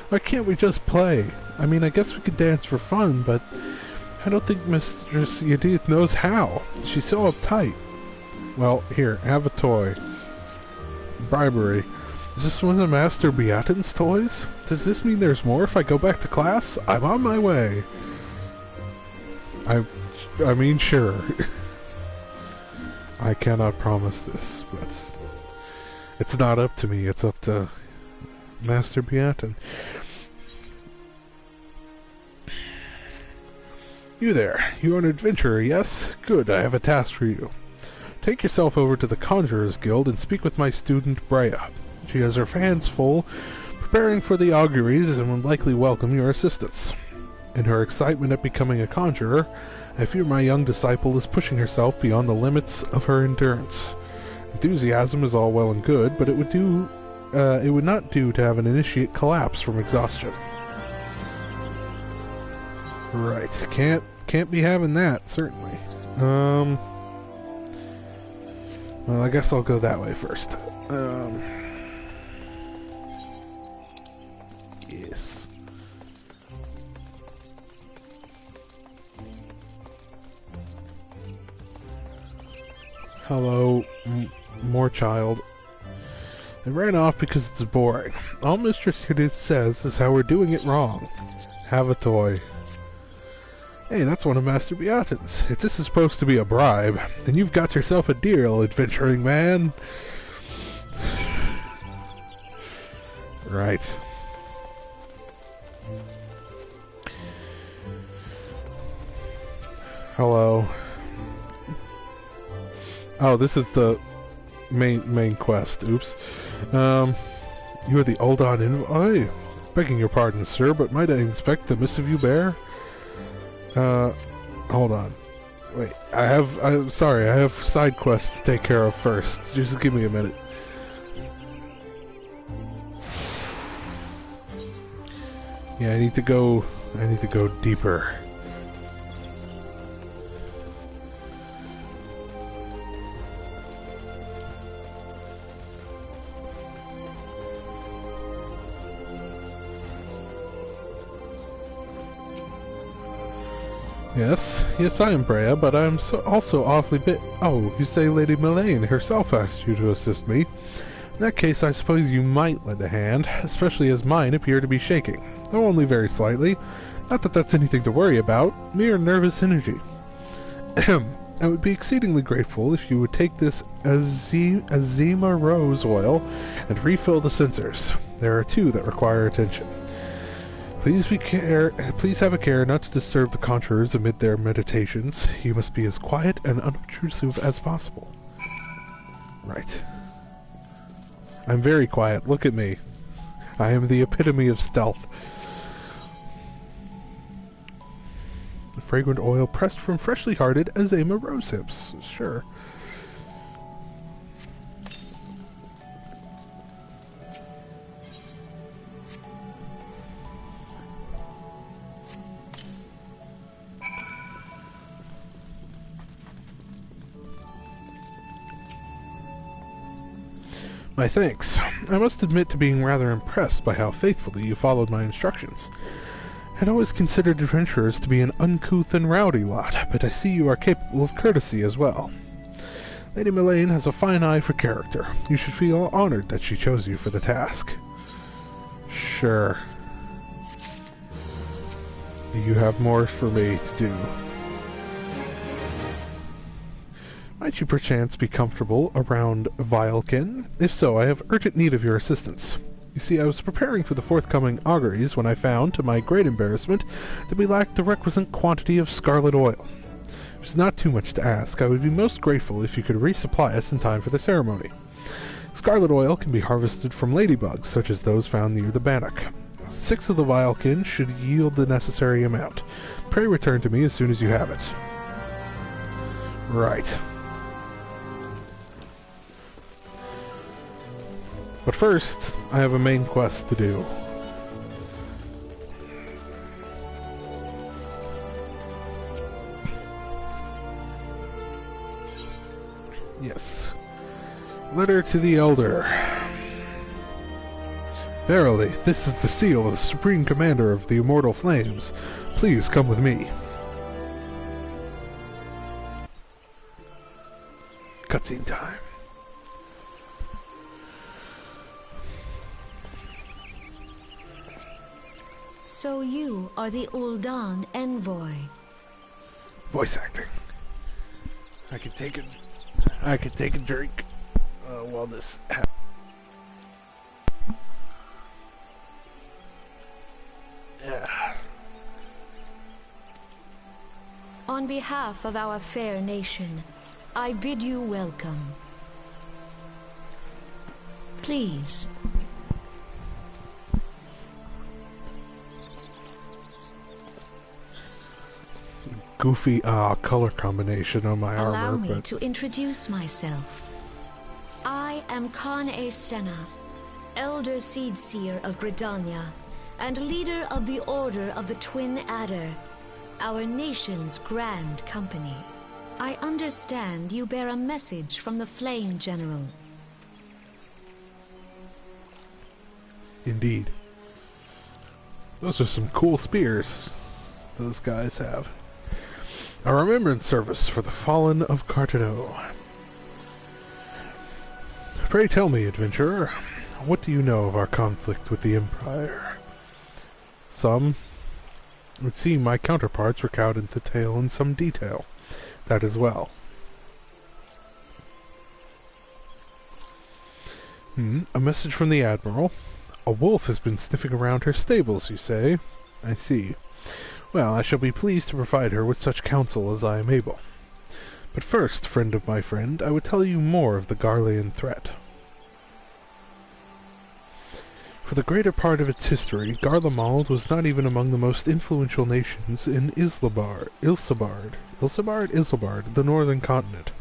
Why can't we just play? I mean, I guess we could dance for fun, but I don't think Mistress Edith knows how. She's so uptight. Well, here, have a toy. Bribery. Is this one of Master Beatin's toys? Does this mean there's more if I go back to class? I'm on my way. I mean, sure. I cannot promise this, but it's not up to me. It's up to Master Beatin. You there. You are an adventurer, yes? Good, I have a task for you. Take yourself over to the Conjurers Guild and speak with my student Brea. She has her hands full, preparing for the auguries and will likely welcome your assistance. In her excitement at becoming a conjurer, I fear my young disciple is pushing herself beyond the limits of her endurance. Enthusiasm is all well and good, but it would not do to have an initiate collapse from exhaustion. Right, can't be having that, certainly. Well, I guess I'll go that way first. Yes. Hello, more child. I ran off because it's boring. All Mistress Edith says is how we're doing it wrong. Have a toy. Hey, that's one of Master Beatin's. If this is supposed to be a bribe, then you've got yourself a deal, adventuring man. Right. Hello. Oh, this is the main quest. Oops. You are the Uldon Envoy? Begging your pardon, sir, but might I inspect the missive you bear? Hold on. Wait, I'm sorry, I have side quests to take care of first. Just give me a minute. Yeah, I need to go deeper. Yes, I am Brea, but I'm also awfully bit. Oh, you say Lady Melaine herself asked you to assist me. In that case, I suppose you might lend a hand, especially as mine appear to be shaking, though only very slightly. Not that that's anything to worry about, mere nervous energy. I would be exceedingly grateful if you would take this Azima Rose oil and refill the censers. There are two that require attention. Please have a care not to disturb the conjurers amid their meditations. You must be as quiet and unobtrusive as possible. Right. I'm very quiet. Look at me. I am the epitome of stealth. The fragrant oil pressed from freshly hearted Azima rose hips. Sure. My thanks. I must admit to being rather impressed by how faithfully you followed my instructions. I'd always considered adventurers to be an uncouth and rowdy lot, but I see you are capable of courtesy as well. Lady Melaine has a fine eye for character. You should feel honored that she chose you for the task. Sure. You have more for me to do. Might you perchance be comfortable around Vilekin? If so, I have urgent need of your assistance. You see, I was preparing for the forthcoming auguries when I found, to my great embarrassment, that we lacked the requisite quantity of scarlet oil. It is not too much to ask. I would be most grateful if you could resupply us in time for the ceremony. Scarlet oil can be harvested from ladybugs, such as those found near the bannock. 6 of the Vilekin should yield the necessary amount. Pray return to me as soon as you have it. Right. But first, I have a main quest to do. Yes. Letter to the Elder. Verily, this is the seal of the Supreme Commander of the Immortal Flames. Please come with me. Cutscene time. So you are the Ul'dan envoy. Voice acting. I could take a drink while this happens. Yeah. On behalf of our fair nation, I bid you welcome. Please. Goofy color combination on my armor. Allow me to introduce myself. I am Khan-E Senna, Elder Seedseer of Gridania, and leader of the Order of the Twin Adder, our nation's grand company. I understand you bear a message from the Flame General. Indeed. Those are some cool spears those guys have. A remembrance service for the fallen of Cartano. Pray tell me, adventurer, what do you know of our conflict with the Empire? Some. It would seem my counterparts recounted the tale in some detail. That as well. A message from the Admiral. A wolf has been sniffing around her stables, you say? I see. Well, I shall be pleased to provide her with such counsel as I am able. But first, friend of my friend, I would tell you more of the Garlean threat. For the greater part of its history, Garlemald was not even among the most influential nations in Ilsabard, the northern continent.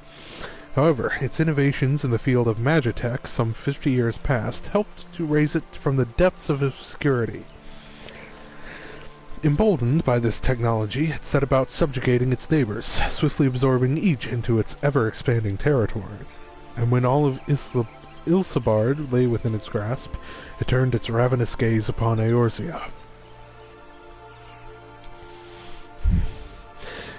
However, its innovations in the field of magitech some 50 years past helped to raise it from the depths of obscurity. Emboldened by this technology, it set about subjugating its neighbors, swiftly absorbing each into its ever-expanding territory. And when all of Ilsabard lay within its grasp, it turned its ravenous gaze upon Eorzea.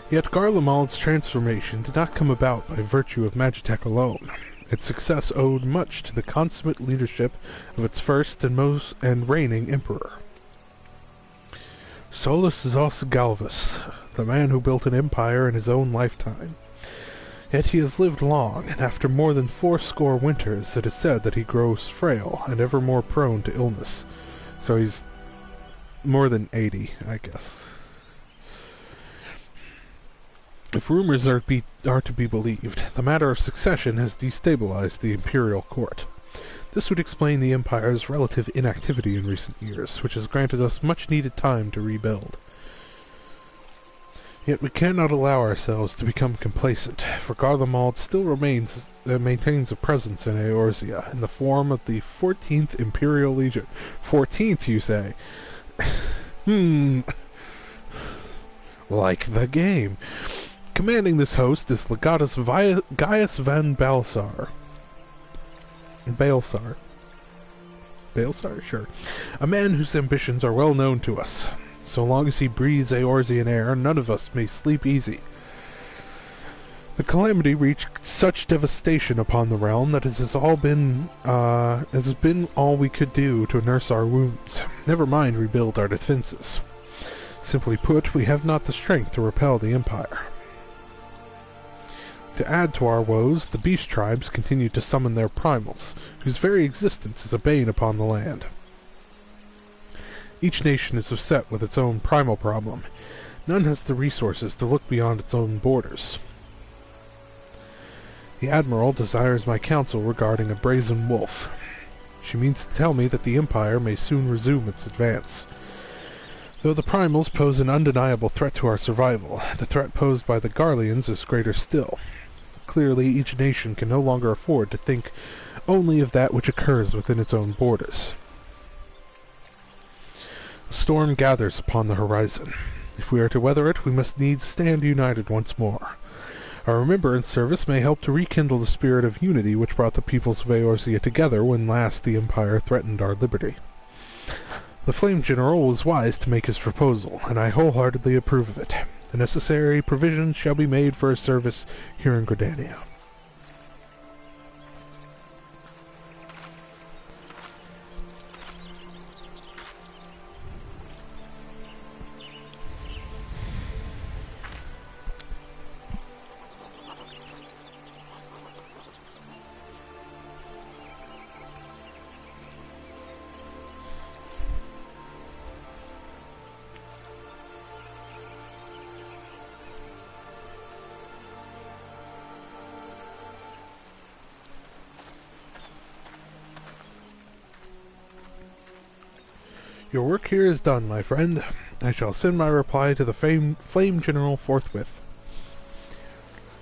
Yet Garlemald's transformation did not come about by virtue of magitech alone. Its success owed much to the consummate leadership of its first and reigning emperor. Solus Zos Galvus, the man who built an empire in his own lifetime. Yet he has lived long, and after more than 80 winters it is said that he grows frail and ever more prone to illness. So he's more than 80, I guess. If rumors are to be believed, the matter of succession has destabilized the imperial court. This would explain the Empire's relative inactivity in recent years, which has granted us much-needed time to rebuild. Yet we cannot allow ourselves to become complacent, for Garlemald still maintains a presence in Eorzea, in the form of the 14th Imperial Legion. 14th, you say? Like the game. Commanding this host is Legatus Gaius van Balsar. Balsar, sure. A man whose ambitions are well known to us. So long as he breathes Eorzean air, none of us may sleep easy. The calamity reached such devastation upon the realm that it has been all we could do to nurse our wounds. Never mind rebuild our defenses. Simply put, we have not the strength to repel the Empire. To add to our woes, the beast tribes continue to summon their primals, whose very existence is a bane upon the land. Each nation is upset with its own primal problem. None has the resources to look beyond its own borders. The Admiral desires my counsel regarding a brazen wolf. She means to tell me that the Empire may soon resume its advance. Though the primals pose an undeniable threat to our survival, the threat posed by the Garleans is greater still. Clearly, each nation can no longer afford to think only of that which occurs within its own borders. A storm gathers upon the horizon. If we are to weather it, we must needs stand united once more. Our remembrance service may help to rekindle the spirit of unity which brought the peoples of Eorzea together when last the Empire threatened our liberty. The Flame General was wise to make his proposal, and I wholeheartedly approve of it. The necessary provisions shall be made for his service here in Gridania. Your work here is done, my friend. I shall send my reply to the Flame General forthwith.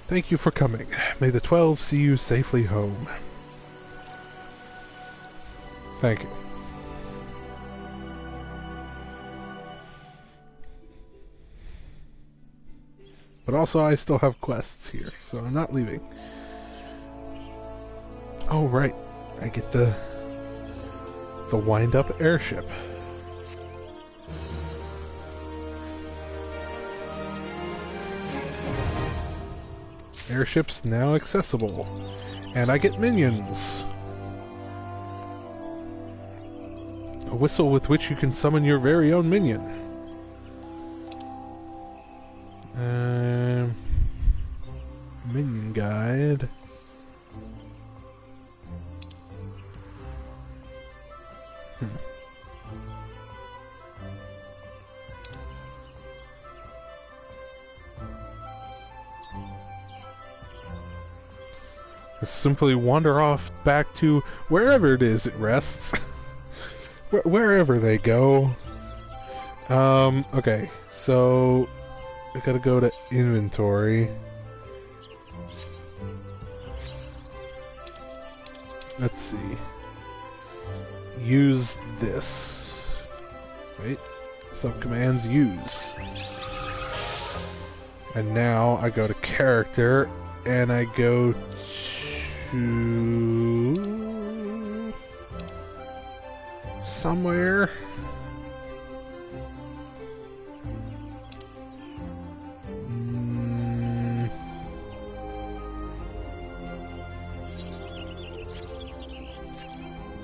Thank you for coming. May the 12 see you safely home. Thank you. But also I still have quests here, so I'm not leaving. Oh right, I get the wind-up airship. Airships now accessible. And I get minions. A whistle with which you can summon your very own minion. Minion guide. Simply wander off back to wherever it is it rests. Wherever they go. Okay, so I gotta go to inventory. Let's see. Use this. Wait. Subcommands use. And now I go to character and I go to somewhere.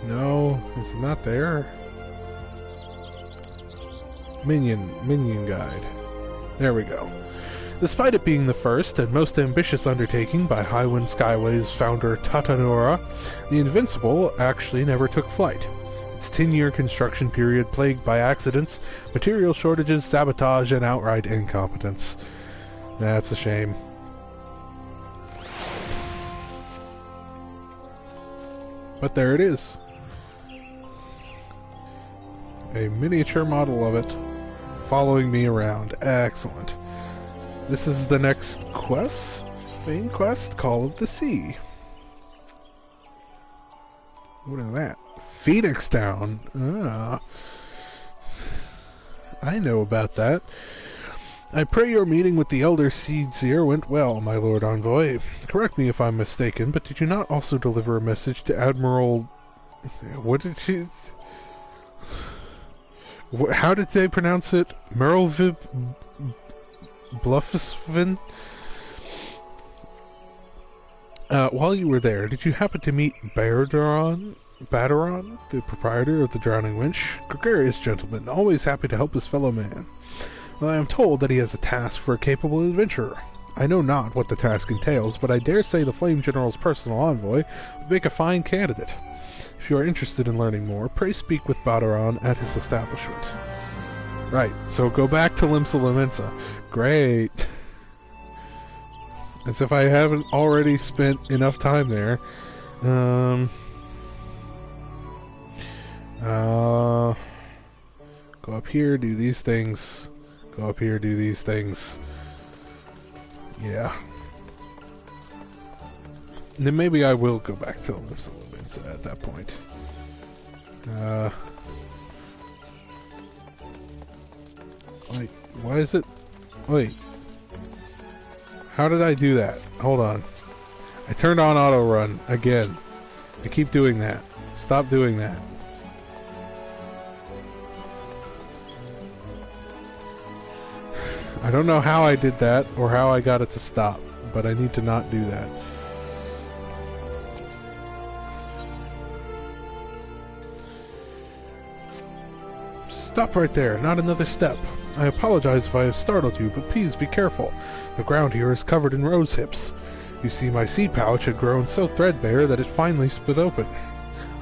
No, it's not there. Minion guide. There we go. Despite it being the first and most ambitious undertaking by Highwind Skyway's founder Tatanura, the Invincible actually never took flight. Its 10-year construction period plagued by accidents, material shortages, sabotage, and outright incompetence. That's a shame. But there it is. A miniature model of it, following me around. Excellent. This is the next quest, main quest, Call of the Sea. What is that? Phoenix Town. Ah. I know about that. I pray your meeting with the Elder Seedseer went well, my Lord Envoy. Correct me if I'm mistaken, but did you not also deliver a message to Admiral... What did she... How did they pronounce it? Merlvib... Bluffsvin? While you were there, did you happen to meet Baderon, the proprietor of the Drowning Winch? Gregarious gentleman, always happy to help his fellow man. Well, I am told that he has a task for a capable adventurer. I know not what the task entails, but I dare say the Flame General's personal envoy would make a fine candidate. If you are interested in learning more, pray speak with Baderon at his establishment. Right, so go back to Limsa Lominsa. Great. As if I haven't already spent enough time there. Go up here, do these things. Go up here, do these things. Yeah. And then maybe I will go back to Limsa Lominsa at that point. Wait, why is it... Wait. How did I do that? Hold on. I turned on auto run again. I keep doing that. Stop doing that. I don't know how I did that, or how I got it to stop, but I need to not do that. Stop right there, not another step. I apologize if I have startled you, but please be careful. The ground here is covered in rose hips. You see, my seed pouch had grown so threadbare that it finally split open.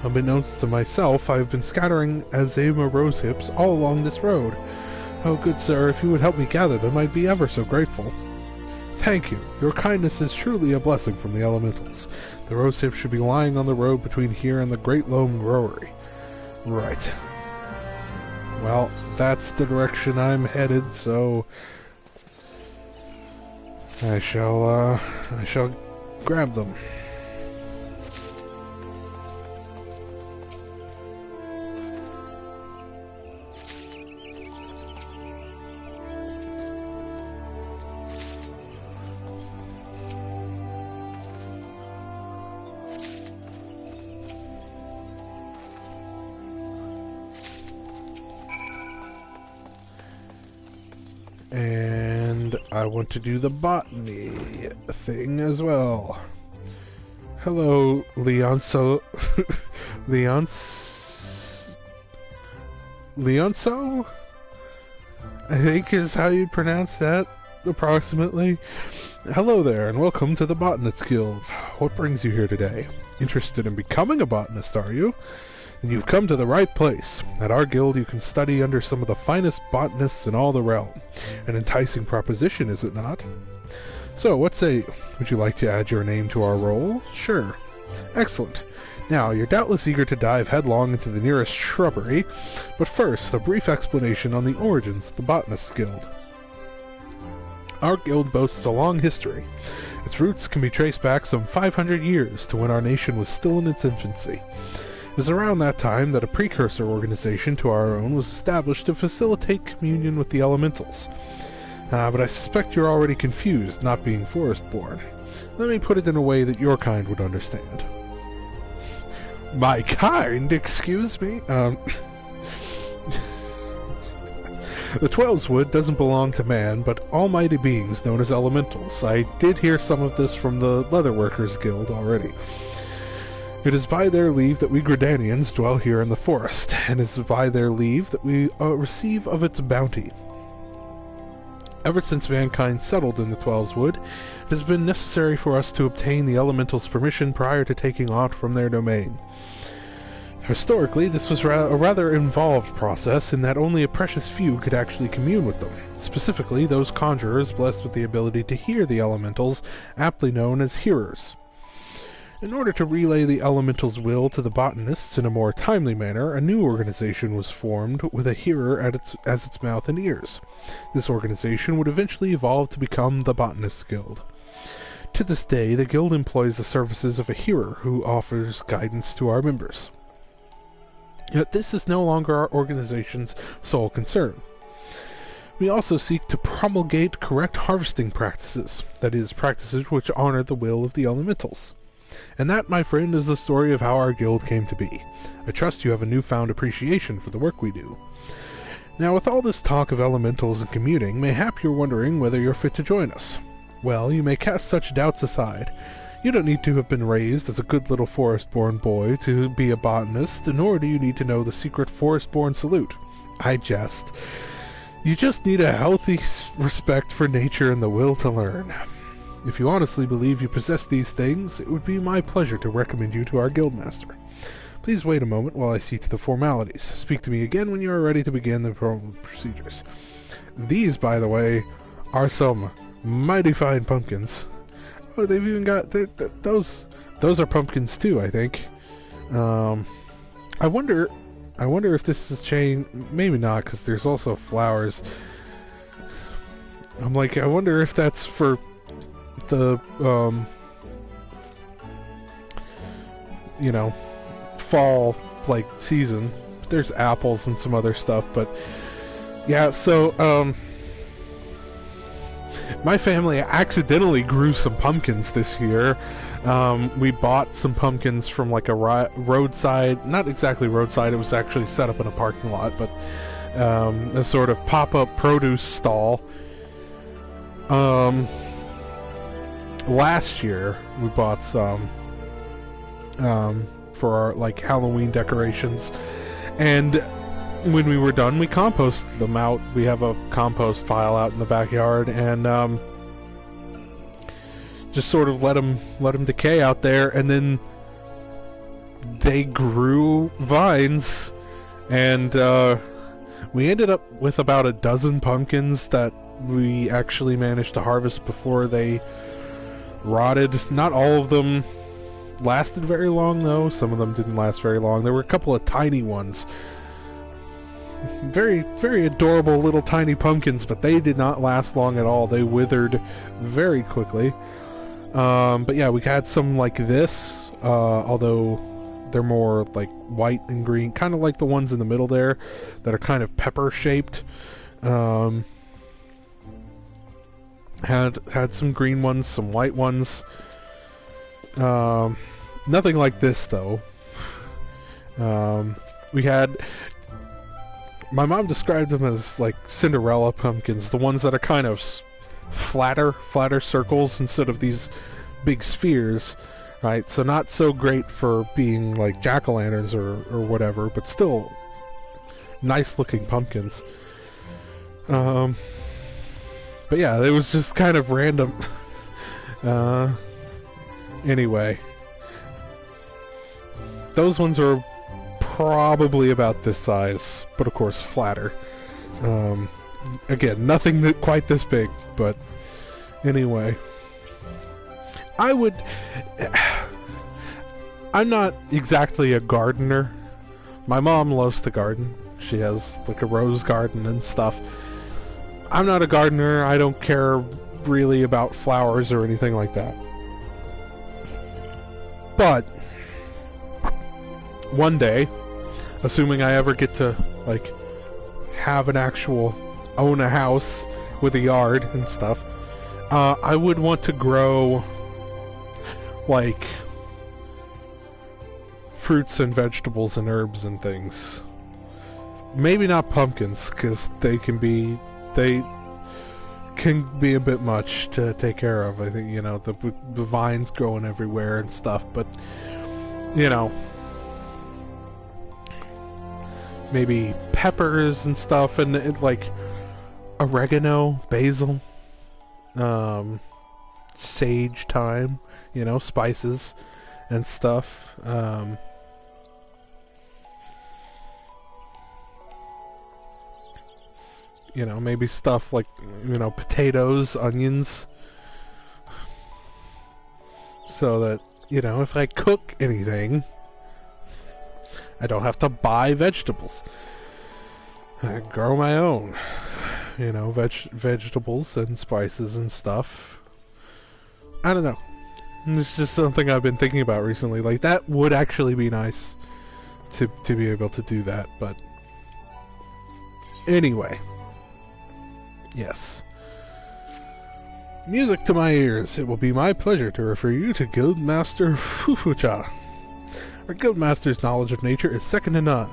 Unbeknownst to myself, I have been scattering Azema rose hips all along this road. Oh, good sir, if you would help me gather them, I'd be ever so grateful. Thank you. Your kindness is truly a blessing from the elementals. The rose hips should be lying on the road between here and the Great Loam Growery. Right. Well, that's the direction I'm headed, so I shall grab them. And I want to do the botany thing as well. Hello, Leonso. Leonso? I think is how you pronounce that, approximately. Hello there, and welcome to the Botanist Guild. What brings you here today? Interested in becoming a botanist, are you? Then you've come to the right place. At our guild you can study under some of the finest botanists in all the realm. An enticing proposition, is it not? So, what say you? Would you like to add your name to our roll? Sure. Excellent. Now, you're doubtless eager to dive headlong into the nearest shrubbery, but first, a brief explanation on the origins of the Botanist Guild. Our guild boasts a long history. Its roots can be traced back some 500 years to when our nation was still in its infancy. It was around that time that a precursor organization to our own was established to facilitate communion with the elementals. But I suspect you're already confused, not being forest-born. Let me put it in a way that your kind would understand. My kind? Excuse me? The Twelveswood doesn't belong to man, but almighty beings known as elementals. I did hear some of this from the Leatherworkers Guild already. It is by their leave that we Gridanians dwell here in the forest, and it is by their leave that we receive of its bounty. Ever since mankind settled in the Twelveswood, it has been necessary for us to obtain the elementals' permission prior to taking aught from their domain. Historically, this was a rather involved process in that only a precious few could actually commune with them, specifically those conjurers blessed with the ability to hear the elementals, aptly known as hearers. In order to relay the elemental's will to the botanists in a more timely manner, a new organization was formed with a hearer as its mouth and ears. This organization would eventually evolve to become the Botanist Guild. To this day, the guild employs the services of a hearer who offers guidance to our members. Yet this is no longer our organization's sole concern. We also seek to promulgate correct harvesting practices, that is, practices which honor the will of the elementals. And that, my friend, is the story of how our guild came to be. I trust you have a newfound appreciation for the work we do. Now, with all this talk of elementals and commuting, mayhap you're wondering whether you're fit to join us. Well, you may cast such doubts aside. You don't need to have been raised as a good little forest-born boy to be a botanist, nor do you need to know the secret forest-born salute. I jest. You just need a healthy respect for nature and the will to learn. If you honestly believe you possess these things, it would be my pleasure to recommend you to our guildmaster. Please wait a moment while I see to the formalities. Speak to me again when you are ready to begin the procedures. These, by the way, are some mighty fine pumpkins. Oh, they've even got... those are pumpkins too, I think. I wonder if this is chain... Maybe not, because there's also flowers. I'm like, I wonder if that's for... the you know, fall like season. There's apples and some other stuff, but yeah, so my family accidentally grew some pumpkins this year. We bought some pumpkins from like a roadside, not exactly roadside, it was actually set up in a parking lot, but a sort of pop-up produce stall. Last year we bought some for our like Halloween decorations, and when we were done we composted them out. We have a compost pile out in the backyard, and just sort of let them decay out there, and then they grew vines, and we ended up with about a dozen pumpkins that we actually managed to harvest before they rotted. Not all of them lasted very long, though. Some of them didn't last very long. There were a couple of tiny ones. Very, very adorable little tiny pumpkins, but they did not last long at all. They withered very quickly. But yeah, we had some like this, although they're more like white and green, kind of like the ones in the middle there that are kind of pepper shaped. Had some green ones, some white ones. Nothing like this though. We had, my mom described them as like Cinderella pumpkins, the ones that are kind of flatter circles instead of these big spheres, right? So not so great for being like jack-o'-lanterns or whatever, but still nice looking pumpkins. But yeah, it was just kind of random. Anyway, those ones are probably about this size, but of course flatter. Again, nothing that quite this big, but anyway. I'm not exactly a gardener. My mom loves to garden. She has like a rose garden and stuff. I'm not a gardener. I don't care really about flowers or anything like that. But one day, assuming I ever get to like have an actual own a house with a yard and stuff, I would want to grow like fruits and vegetables and herbs and things. Maybe not pumpkins, because they can be a bit much to take care of. I think, you know, the vines growing everywhere and stuff, but you know, maybe peppers and stuff, and like oregano, basil, sage, thyme, you know, spices and stuff. You know, maybe stuff like, you know, potatoes, onions, so that, you know, if I cook anything, I don't have to buy vegetables. I grow my own, you know, vegetables and spices and stuff. I don't know. It's just something I've been thinking about recently. Like, that would actually be nice to be able to do that, but anyway. Yes. Music to my ears. It will be my pleasure to refer you to Guildmaster Fufucha. Our Guildmaster's knowledge of nature is second to none.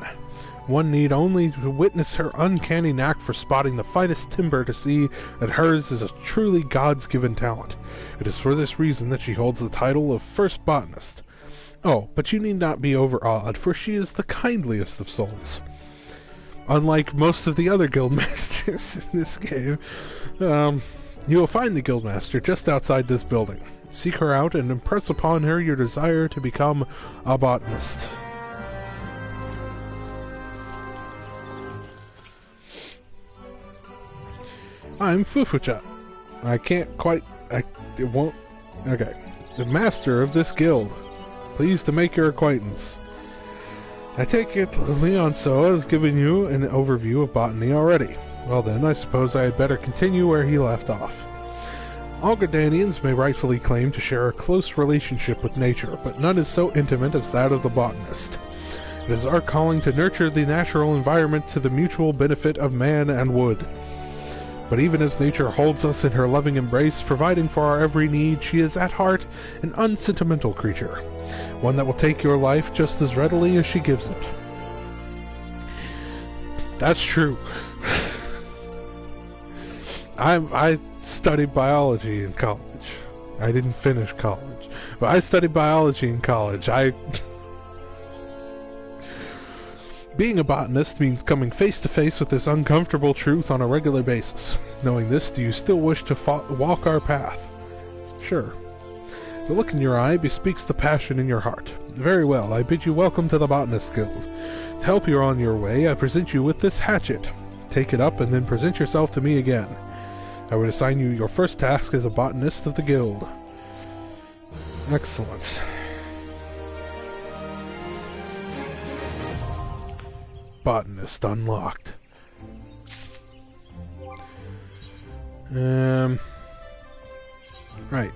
One need only to witness her uncanny knack for spotting the finest timber to see that hers is a truly God's-given talent. It is for this reason that she holds the title of First Botanist. Oh, but you need not be overawed, for she is the kindliest of souls. Unlike most of the other guildmasters in this game, you will find the guildmaster just outside this building. Seek her out and impress upon her your desire to become a botanist. I'm Fufucha. I can't quite... it won't... Okay. The master of this guild. Pleased to make your acquaintance. I take it Leon Soa has given you an overview of botany already. Well then, I suppose I had better continue where he left off. All Gridanians may rightfully claim to share a close relationship with nature, but none is so intimate as that of the botanist. It is our calling to nurture the natural environment to the mutual benefit of man and wood. But even as nature holds us in her loving embrace, providing for our every need, she is at heart an unsentimental creature. One that will take your life just as readily as she gives it. That's true. I studied biology in college. I didn't finish college, but I studied biology in college. Being a botanist means coming face to face with this uncomfortable truth on a regular basis. Knowing this, do you still wish to walk our path? Sure. The look in your eye bespeaks the passion in your heart. Very well, I bid you welcome to the Botanist Guild. To help you on your way, I present you with this hatchet. Take it up and then present yourself to me again. I would assign you your first task as a botanist of the guild. Excellent. Botanist unlocked. Right.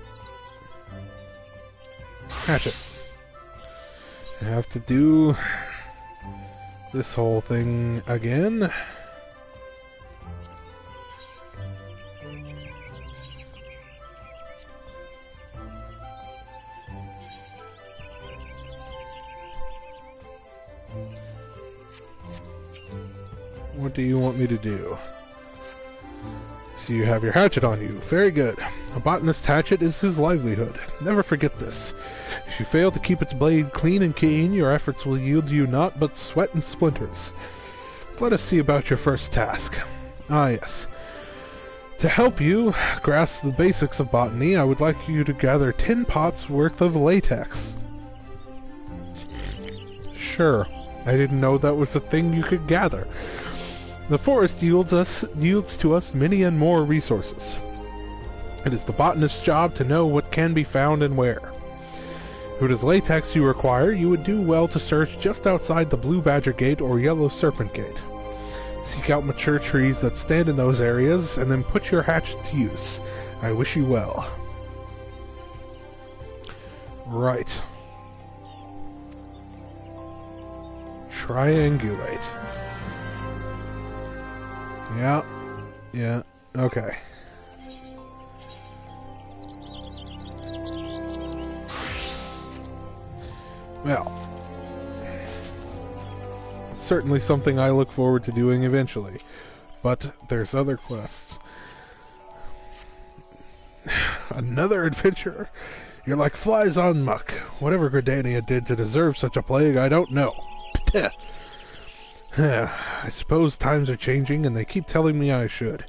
Hatchet. I have to do this whole thing again. What do you want me to do? So you have your hatchet on you. Very good. A botanist's hatchet is his livelihood. Never forget this. If you fail to keep its blade clean and keen, your efforts will yield you naught but sweat and splinters. Let us see about your first task. Ah, yes. To help you grasp the basics of botany, I would like you to gather 10 pots worth of latex. Sure. I didn't know that was a thing you could gather. The forest yields to us many and more resources. It is the botanist's job to know what can be found and where. If it is latex you require, you would do well to search just outside the Blue Badger Gate or Yellow Serpent Gate. Seek out mature trees that stand in those areas, and then put your hatchet to use. I wish you well. Right. Triangulate. Yeah, okay. Well, certainly something I look forward to doing eventually, but there's other quests. Another adventure? You're like flies on muck. Whatever Gridania did to deserve such a plague, I don't know. I suppose times are changing, and they keep telling me I should.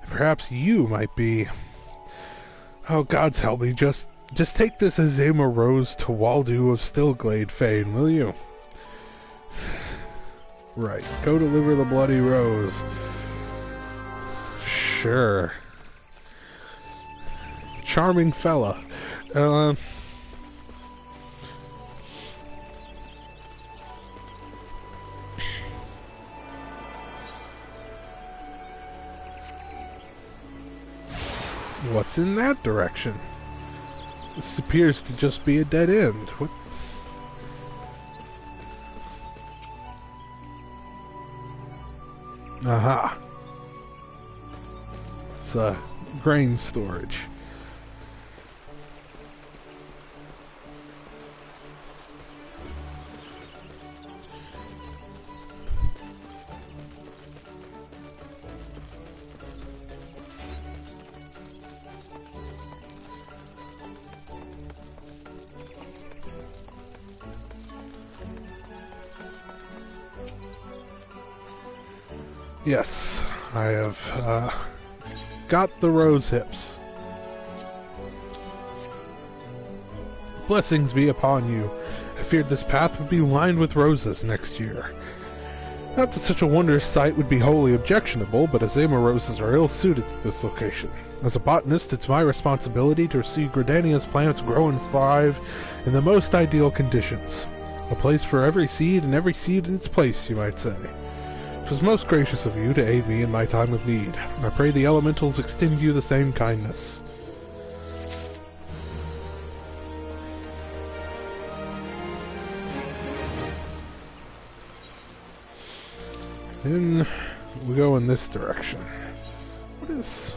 Perhaps you might be... Oh, God's help me, just take this Azema Rose to Waldo of Stillglade fame, will you? Right, go deliver the bloody rose. Sure. Charming fella. What's in that direction? This appears to just be a dead end. What? Aha. It's grain storage. Yes, I have got the rose hips. Blessings be upon you. I feared this path would be lined with roses next year. Not that such a wondrous sight would be wholly objectionable, but Azema roses are ill-suited to this location. As a botanist, it's my responsibility to see Gridania's plants grow and thrive in the most ideal conditions. A place for every seed, and every seed in its place, you might say. It was most gracious of you to aid me in my time of need. I pray the elementals extend you the same kindness. Then we go in this direction. What is...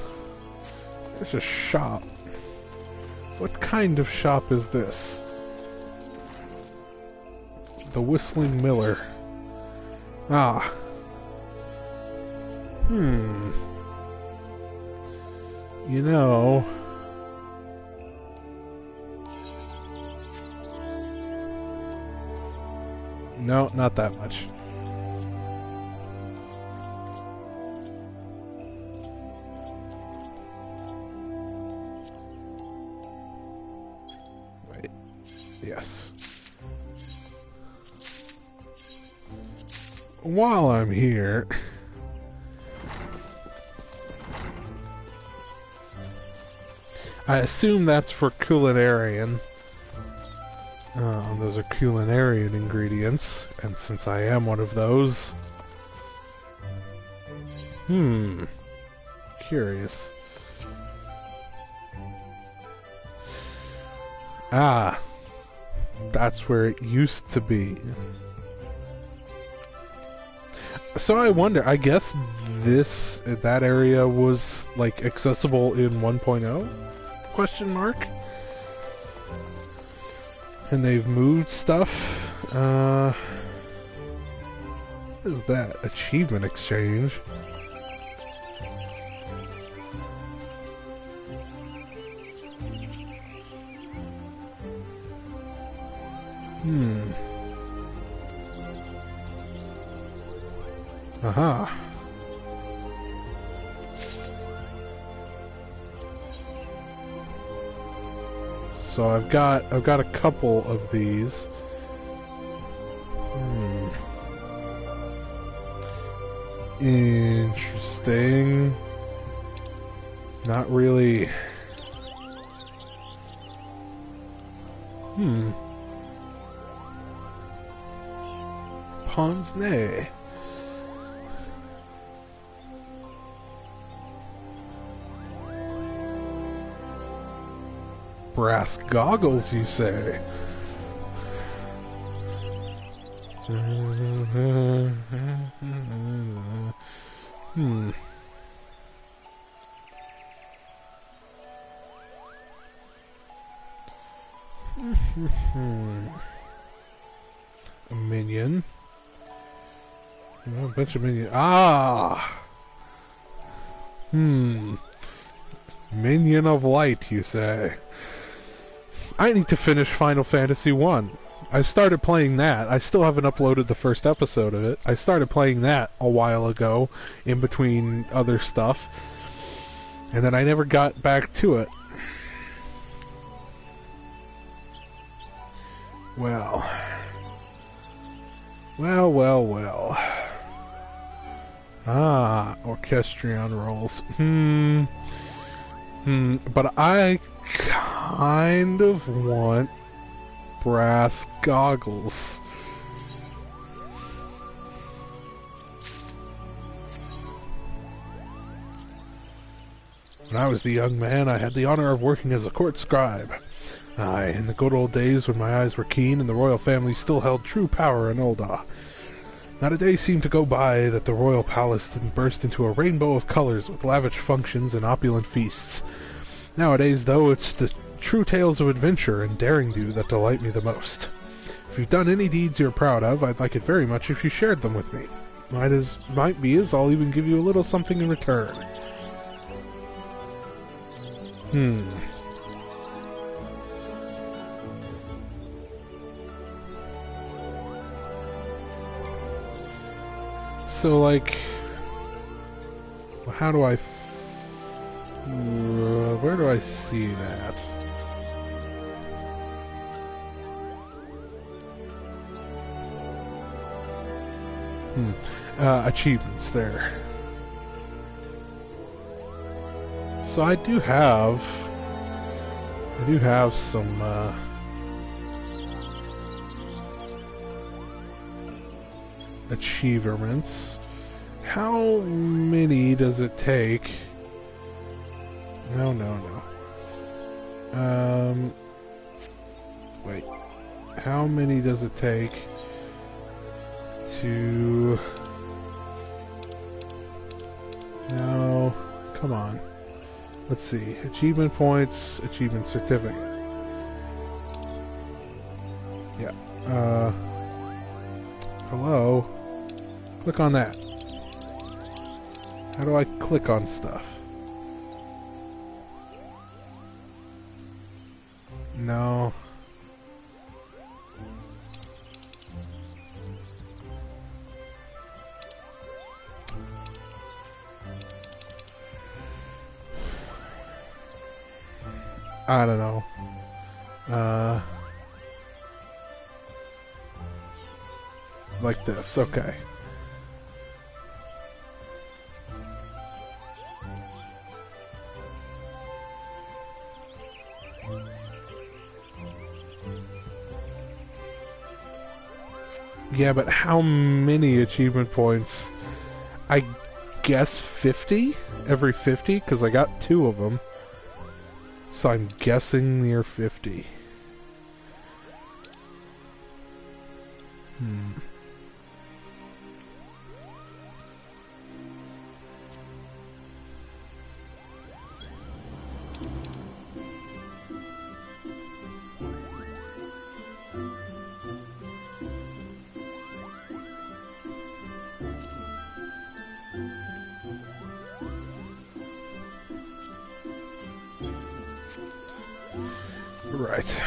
There's a shop. What kind of shop is this? The Whistling Miller. Ah. You know... No, not that much. Wait. Yes. While I'm here... I assume that's for culinarian. Those are culinarian ingredients, and since I am one of those... Curious. Ah, that's where it used to be. So I wonder, I guess that area was, like, accessible in 1.0? Question mark? And they've moved stuff. What is that? Achievement exchange. Aha. So I've got a couple of these. Interesting. Not really. Pons nay. Brass goggles, you say? A minion. A bunch of minions. Ah! Minion of light, you say? I need to finish Final Fantasy 1. I started playing that. I still haven't uploaded the first episode of it. I started playing that a while ago, in between other stuff. And then I never got back to it. Well. Well. Ah, orchestrion rolls. But I kind of want brass goggles. When I was the young man, I had the honor of working as a court scribe. Aye, in the good old days when my eyes were keen and the royal family still held true power in Ul'dah. Not a day seemed to go by that the royal palace didn't burst into a rainbow of colors with lavish functions and opulent feasts. Nowadays, though, it's the true tales of adventure and daring-do that delight me the most. If you've done any deeds you're proud of, I'd like it very much if you shared them with me. Might be as I'll even give you a little something in return. So, like, how do I... where do I see that? Achievements there. So I do have some achievements. How many does it take? No. Wait. How many does it take to... No, come on. Let's see. Achievement points, achievement certificate. Yeah. Hello? Click on that. How do I click on stuff? No. I don't know. Like this, okay. Yeah, but how many achievement points? I guess 50? Every 50? Because I got 2 of them. So I'm guessing near 50. Right.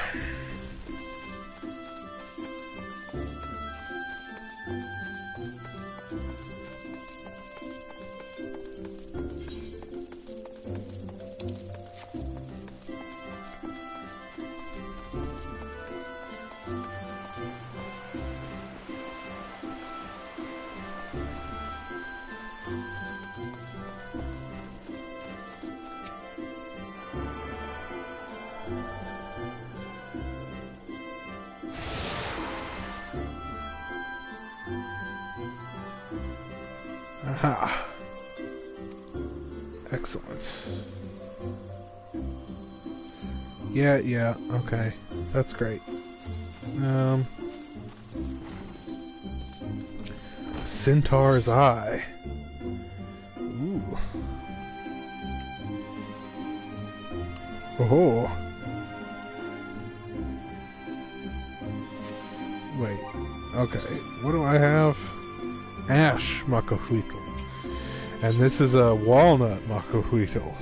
Aha. Excellent. Yeah, okay. That's great. Centaur's Eye. Ooh. Oh. Wait. Okay. What do I have? Ash Macahuitl. And this is a Walnut Macahuitl.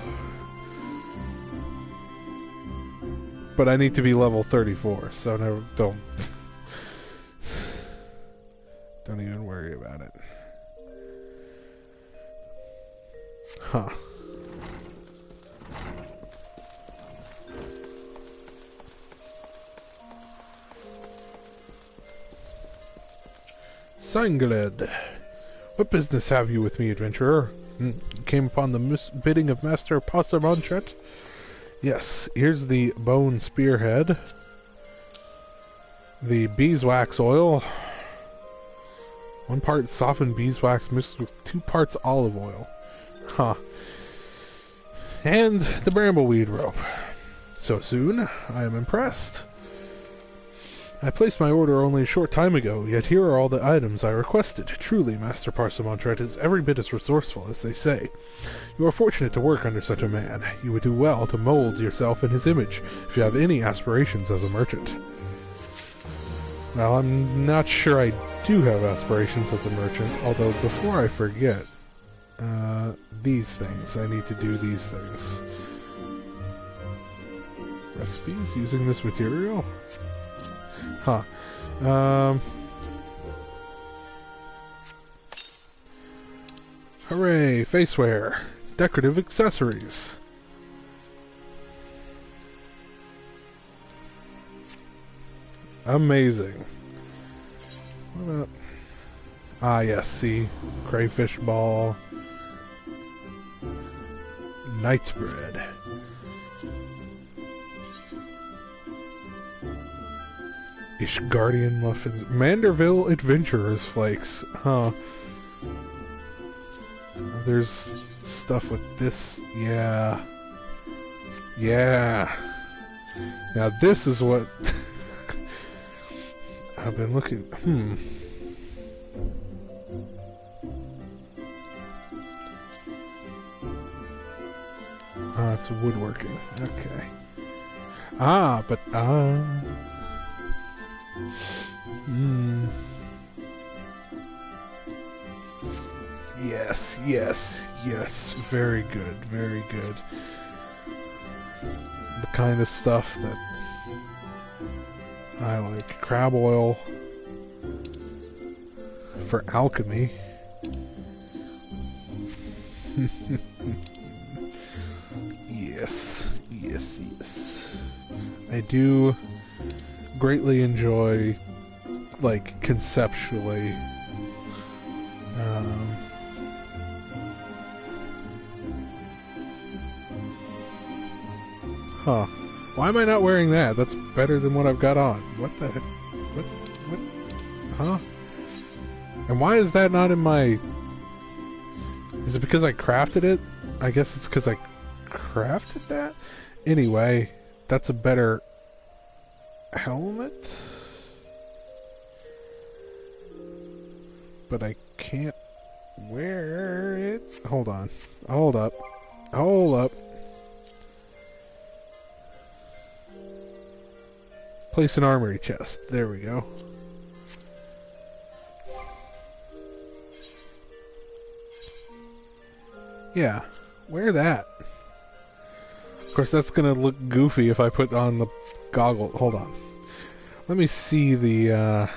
But I need to be level 34, so no, don't even worry about it. Huh. Sangled. What business have you with me, adventurer? Came upon the bidding of Master Passermontret? Yes, here's the bone spearhead. The beeswax oil. 1 part softened beeswax mixed with 2 parts olive oil. Huh. And the brambleweed rope. So soon? I am impressed. I placed my order only a short time ago, yet here are all the items I requested. Truly, Master Passermontret is every bit as resourceful as they say. You are fortunate to work under such a man. You would do well to mold yourself in his image, if you have any aspirations as a merchant. Well, I'm not sure I do have aspirations as a merchant, although before I forget, these things. I need to do these things. Recipes using this material? Huh. Hooray! Faceware! Decorative accessories! Amazing. What about... Ah, yes, see. Crayfish ball. Knight's bread. Ishgardian muffins. Manderville Adventurers Flakes. Huh. There's stuff with this. Yeah. Yeah. Now this is what I've been looking. Ah, it's woodworking. Okay. Ah, but Yes, yes, yes. Very good, very good. The kind of stuff that I like crab oil for alchemy. Yes, yes, yes. I do greatly enjoy, like, conceptually, huh. Why am I not wearing that? That's better than what I've got on. What the heck? What? Huh? And why is that not in my... Is it because I crafted it? I guess it's because I crafted that? Anyway, that's a better helmet? But I can't wear it. Hold on. Hold up. Hold up. Place an armory chest. There we go. Yeah, wear that. Of course, that's gonna look goofy if I put on the goggle. Hold on. Let me see the,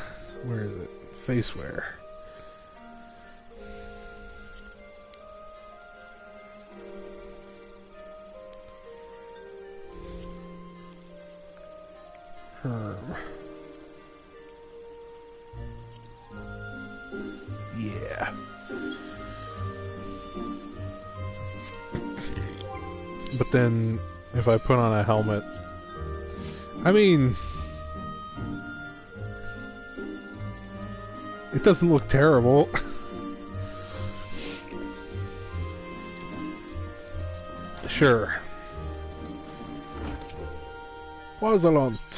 where is it? Face wear. Yeah. But then, if I put on a helmet... I mean... It doesn't look terrible. Sure. Wazalant.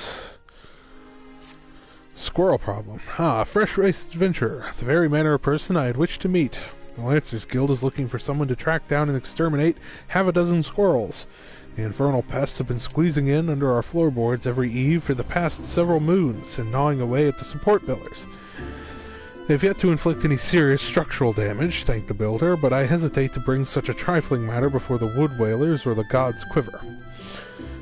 Squirrel problem. Ah, fresh-faced adventurer. The very manner of person I had wished to meet. The Lancers Guild is looking for someone to track down and exterminate half a dozen squirrels. The infernal pests have been squeezing in under our floorboards every eve for the past several moons and gnawing away at the support pillars. They have yet to inflict any serious structural damage, thank the builder, but I hesitate to bring such a trifling matter before the wood whalers or the gods' quiver.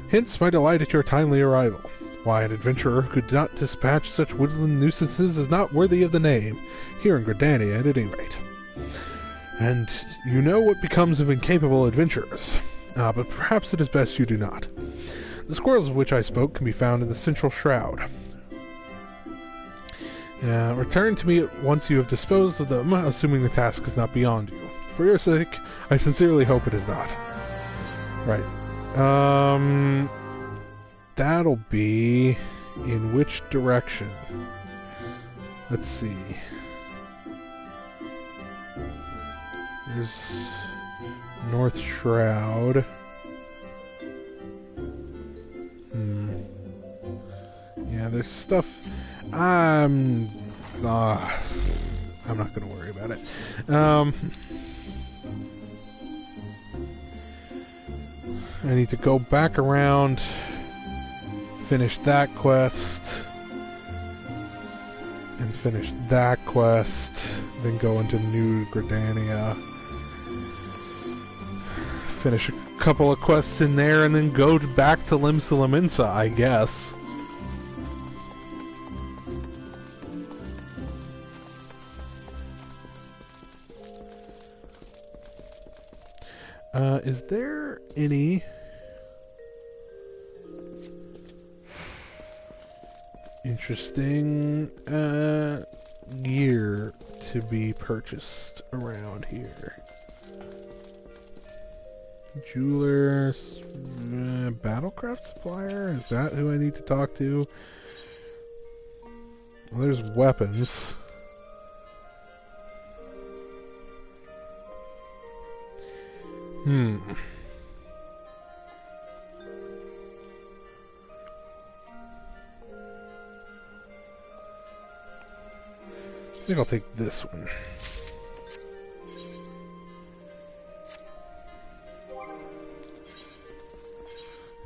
Hence my delight at your timely arrival. Why, an adventurer who could not dispatch such woodland nuisances is not worthy of the name, here in Gridania at any rate. And you know what becomes of incapable adventurers. But perhaps it is best you do not. The squirrels of which I spoke can be found in the central shroud. Return to me once you have disposed of them, assuming the task is not beyond you. For your sake, I sincerely hope it is not. Right. That'll be... in which direction? Let's see. There's... North Shroud. Yeah, there's stuff... I'm not gonna worry about it. I need to go back around, finish that quest, and finish that quest, then go into New Gridania, finish a couple of quests in there, and then go back to Limsa, I guess. Is there any interesting gear to be purchased around here? Jeweler, Battlecraft supplier? Is that who I need to talk to? Well, there's weapons. I think I'll take this one.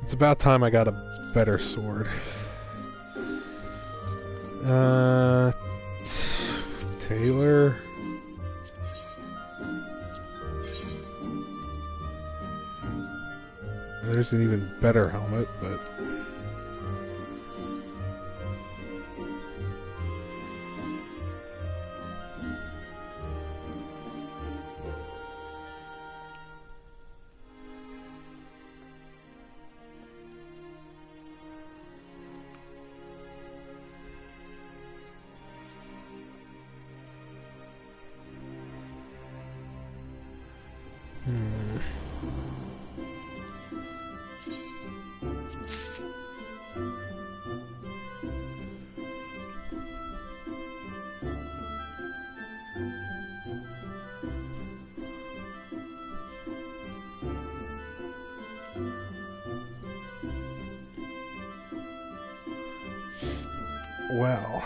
It's about time I got a better sword. Taylor. There's an even better helmet, but... Well.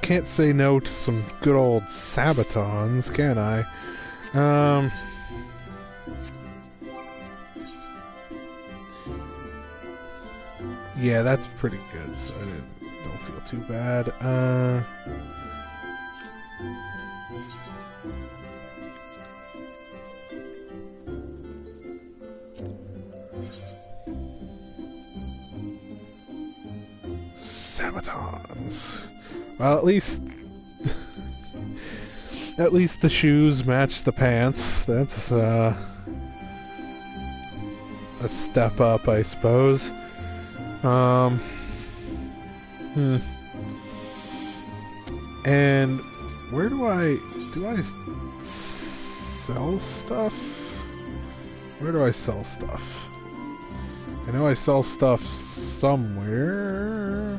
Can't say no to some good old Sabatons, can I? Yeah, that's pretty good, so I don't feel too bad. Sabatons. Well, at least the shoes match the pants. That's a step up, I suppose. And where do I sell stuff? Where do I sell stuff? I know I sell stuff somewhere.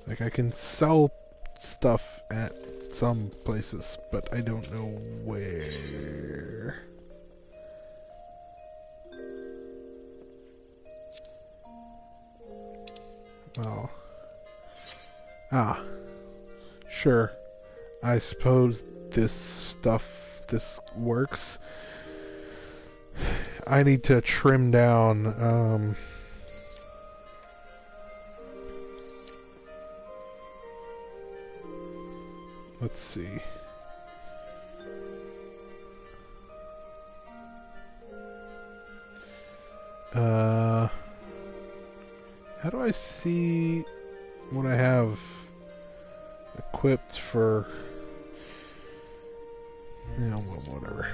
Like, I can sell stuff at some places, but I don't know where. Well. Sure. I suppose this works. I need to trim down, let's see. How do I see what I have equipped for, you know, whatever.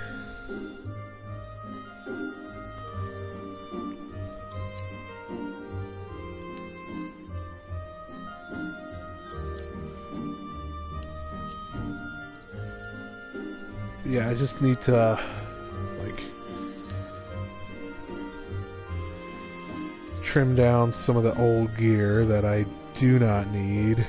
Yeah, I just need to, like, trim down some of the old gear that I do not need.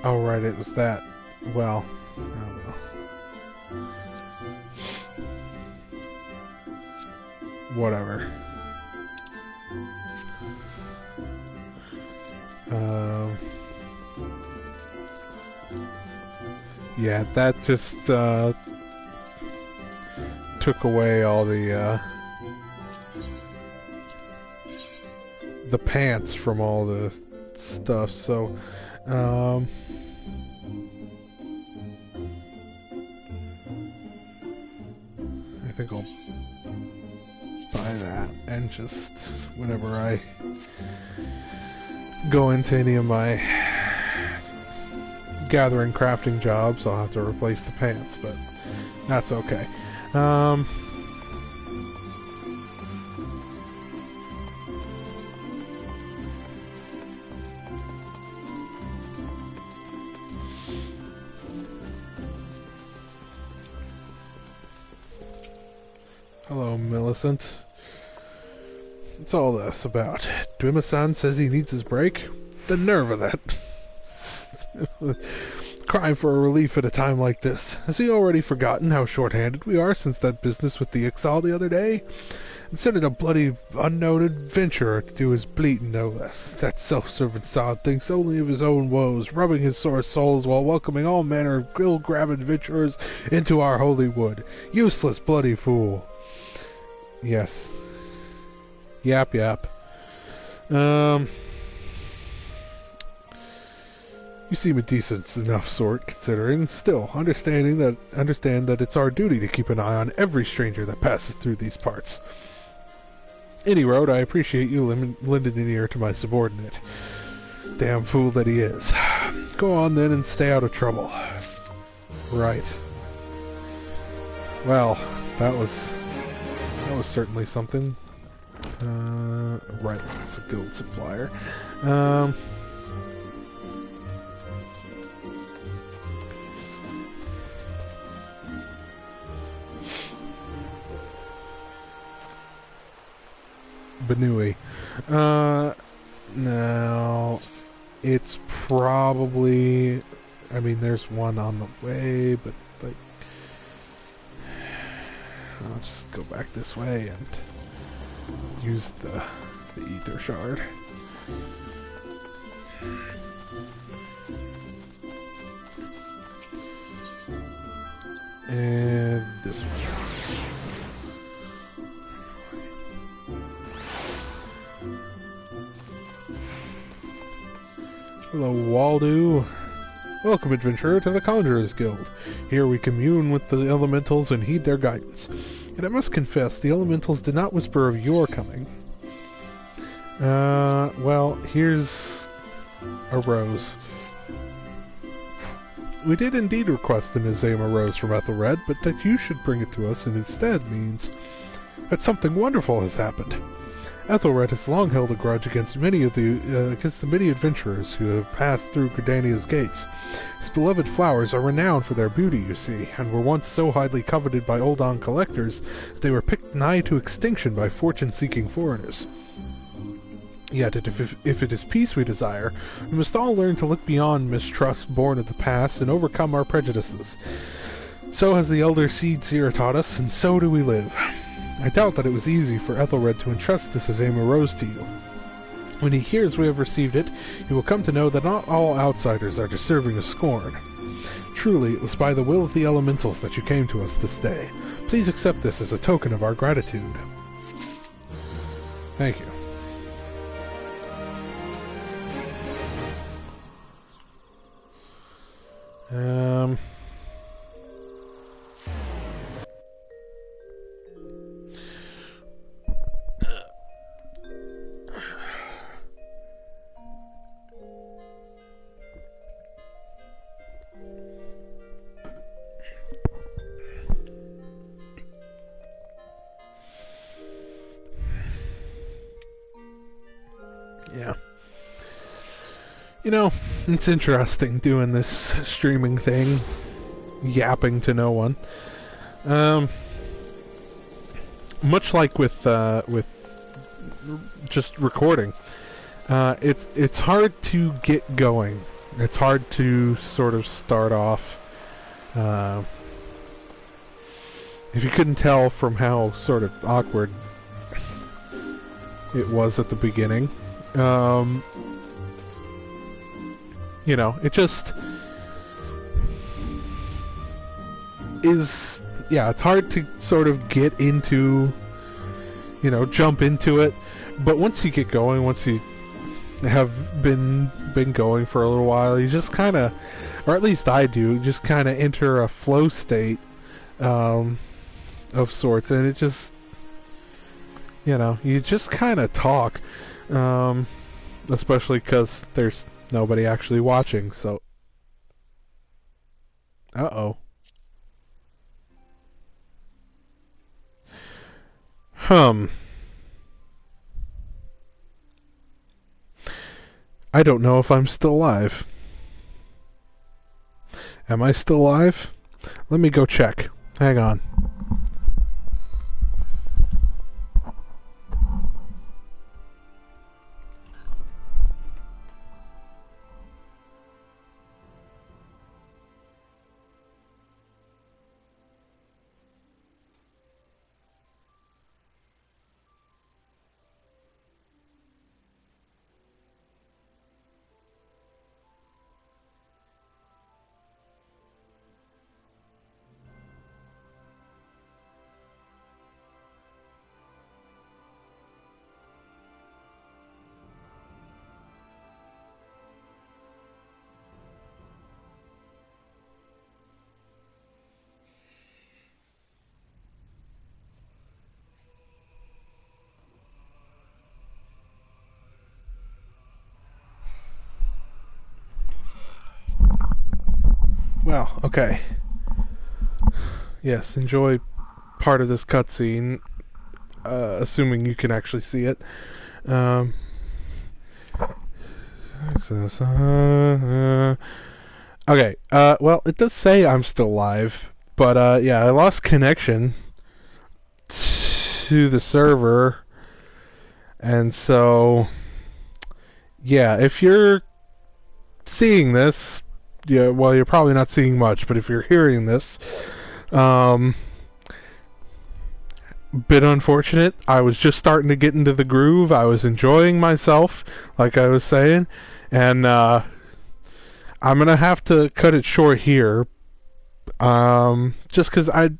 Oh, right, it was that. Well, I don't know. Whatever. Yeah, that just, took away all the pants from all the stuff, so, I think I'll buy that, and just whenever I go into any of my gathering crafting jobs, I'll have to replace the pants, but that's okay. Hello, Millicent. What's all this about? Dwima-san says he needs his break? The nerve of that. Crying for a relief at a time like this. Has he already forgotten how short-handed we are since that business with the XIV the other day? Considered a bloody unknown adventurer to do his bleating, no less. That self-serving sod thinks only of his own woes, rubbing his sore soles while welcoming all manner of ill-grabbed adventurers into our holy wood. Useless bloody fool. Yes. Yap. You seem a decent enough sort, considering. Still, understand that it's our duty to keep an eye on every stranger that passes through these parts. Any road, I appreciate you lending an ear to my subordinate. Damn fool that he is. Go on then and stay out of trouble. Right. Well, that was certainly something. Right, it's a guild supplier. Benui. Now, it's probably... I mean, there's one on the way, but, like... I'll just go back this way and use the ether shard. And this one. Hello, Waldo. Welcome, adventurer, to the Conjurer's Guild. Here we commune with the elementals and heed their guidance. And I must confess, the elementals did not whisper of your coming. Well, here's a rose. We did indeed request the Nizama rose from Ethelred, but that you should bring it to us instead means that something wonderful has happened. Ethelred has long held a grudge against the many adventurers who have passed through Gridania's gates. His beloved flowers are renowned for their beauty, you see, and were once so highly coveted by Oldon collectors that they were picked nigh to extinction by fortune-seeking foreigners. Yet, if it is peace we desire, we must all learn to look beyond mistrust born of the past and overcome our prejudices. So has the elder Seed Seer taught us, and so do we live. I doubt that it was easy for Ethelred to entrust this Azema rose to you. When he hears we have received it, he will come to know that not all outsiders are deserving of scorn. Truly, it was by the will of the elementals that you came to us this day. Please accept this as a token of our gratitude. Thank you. Yeah. You know, it's interesting doing this streaming thing, yapping to no one. Much like with just recording, it's hard to get going. It's hard to sort of start off. If you couldn't tell from how sort of awkward it was at the beginning, you know, it just is, yeah, it's hard to sort of get into, you know, jump into it, but once you get going, once you have been going for a little while, you just kind of, or at least I do, just kind of enter a flow state of sorts, and it just, you know, you just kind of talk, especially because there's nobody actually watching, so... Uh-oh. I don't know if I'm still alive. Am I still alive? Let me go check. Hang on. well, okay. Yes, enjoy part of this cutscene, assuming you can actually see it. Okay, well, it does say I'm still live, but, yeah, I lost connection to the server, and so, yeah, if you're seeing this, yeah, well, you're probably not seeing much, but if you're hearing this, bit unfortunate. I was just starting to get into the groove. I was enjoying myself, like I was saying, and I'm gonna have to cut it short here, just because I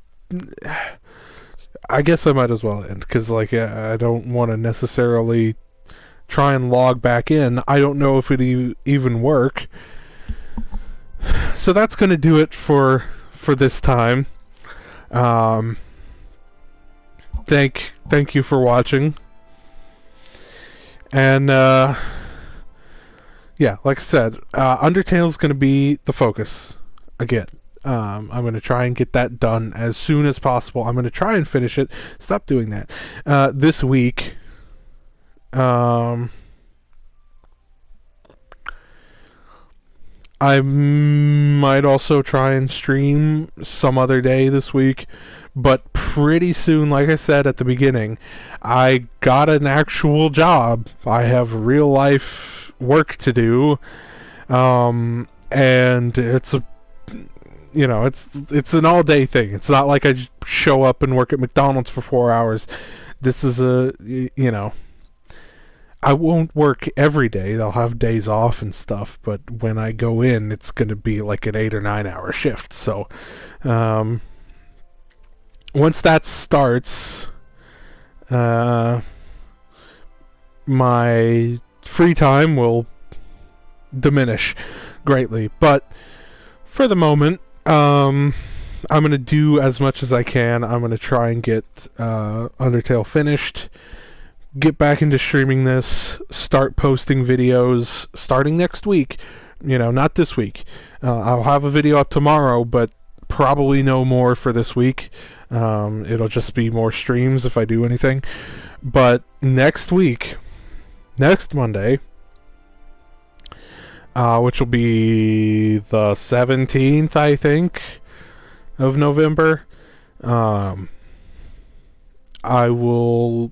guess I might as well end, because like I don't want to necessarily try and log back in. I don't know if it even work. So that's gonna do it for this time. Thank you for watching. And yeah, like I said, Undertale's going to be the focus again. I'm going to try and get that done as soon as possible. I'm going to try and finish it. Stop doing that. This week, I might also try and stream some other day this week, but pretty soon, like I said at the beginning, I got an actual job. I have real life work to do, and it's a, you know, it's an all day thing. It's not like I just show up and work at McDonald's for 4 hours. This is a, you know, I won't work every day. They'll have days off and stuff, but when I go in, it's going to be like an 8 or 9 hour shift. So, once that starts, my free time will diminish greatly. But for the moment, I'm going to do as much as I can. I'm going to try and get Undertale finished, get back into streaming this, start posting videos starting next week. You know, not this week. I'll have a video up tomorrow, but probably no more for this week. It'll just be more streams if I do anything. But next week, next Monday, which will be the 17th, I think, of November, I will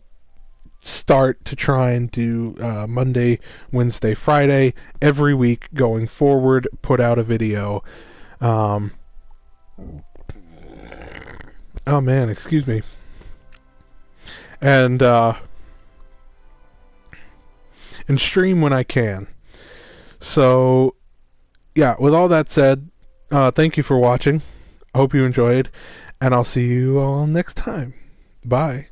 start to try and do Monday, Wednesday, Friday every week going forward, put out a video. Oh man, excuse me. And stream when I can. So yeah, with all that said, thank you for watching. I hope you enjoyed, and I'll see you all next time. Bye.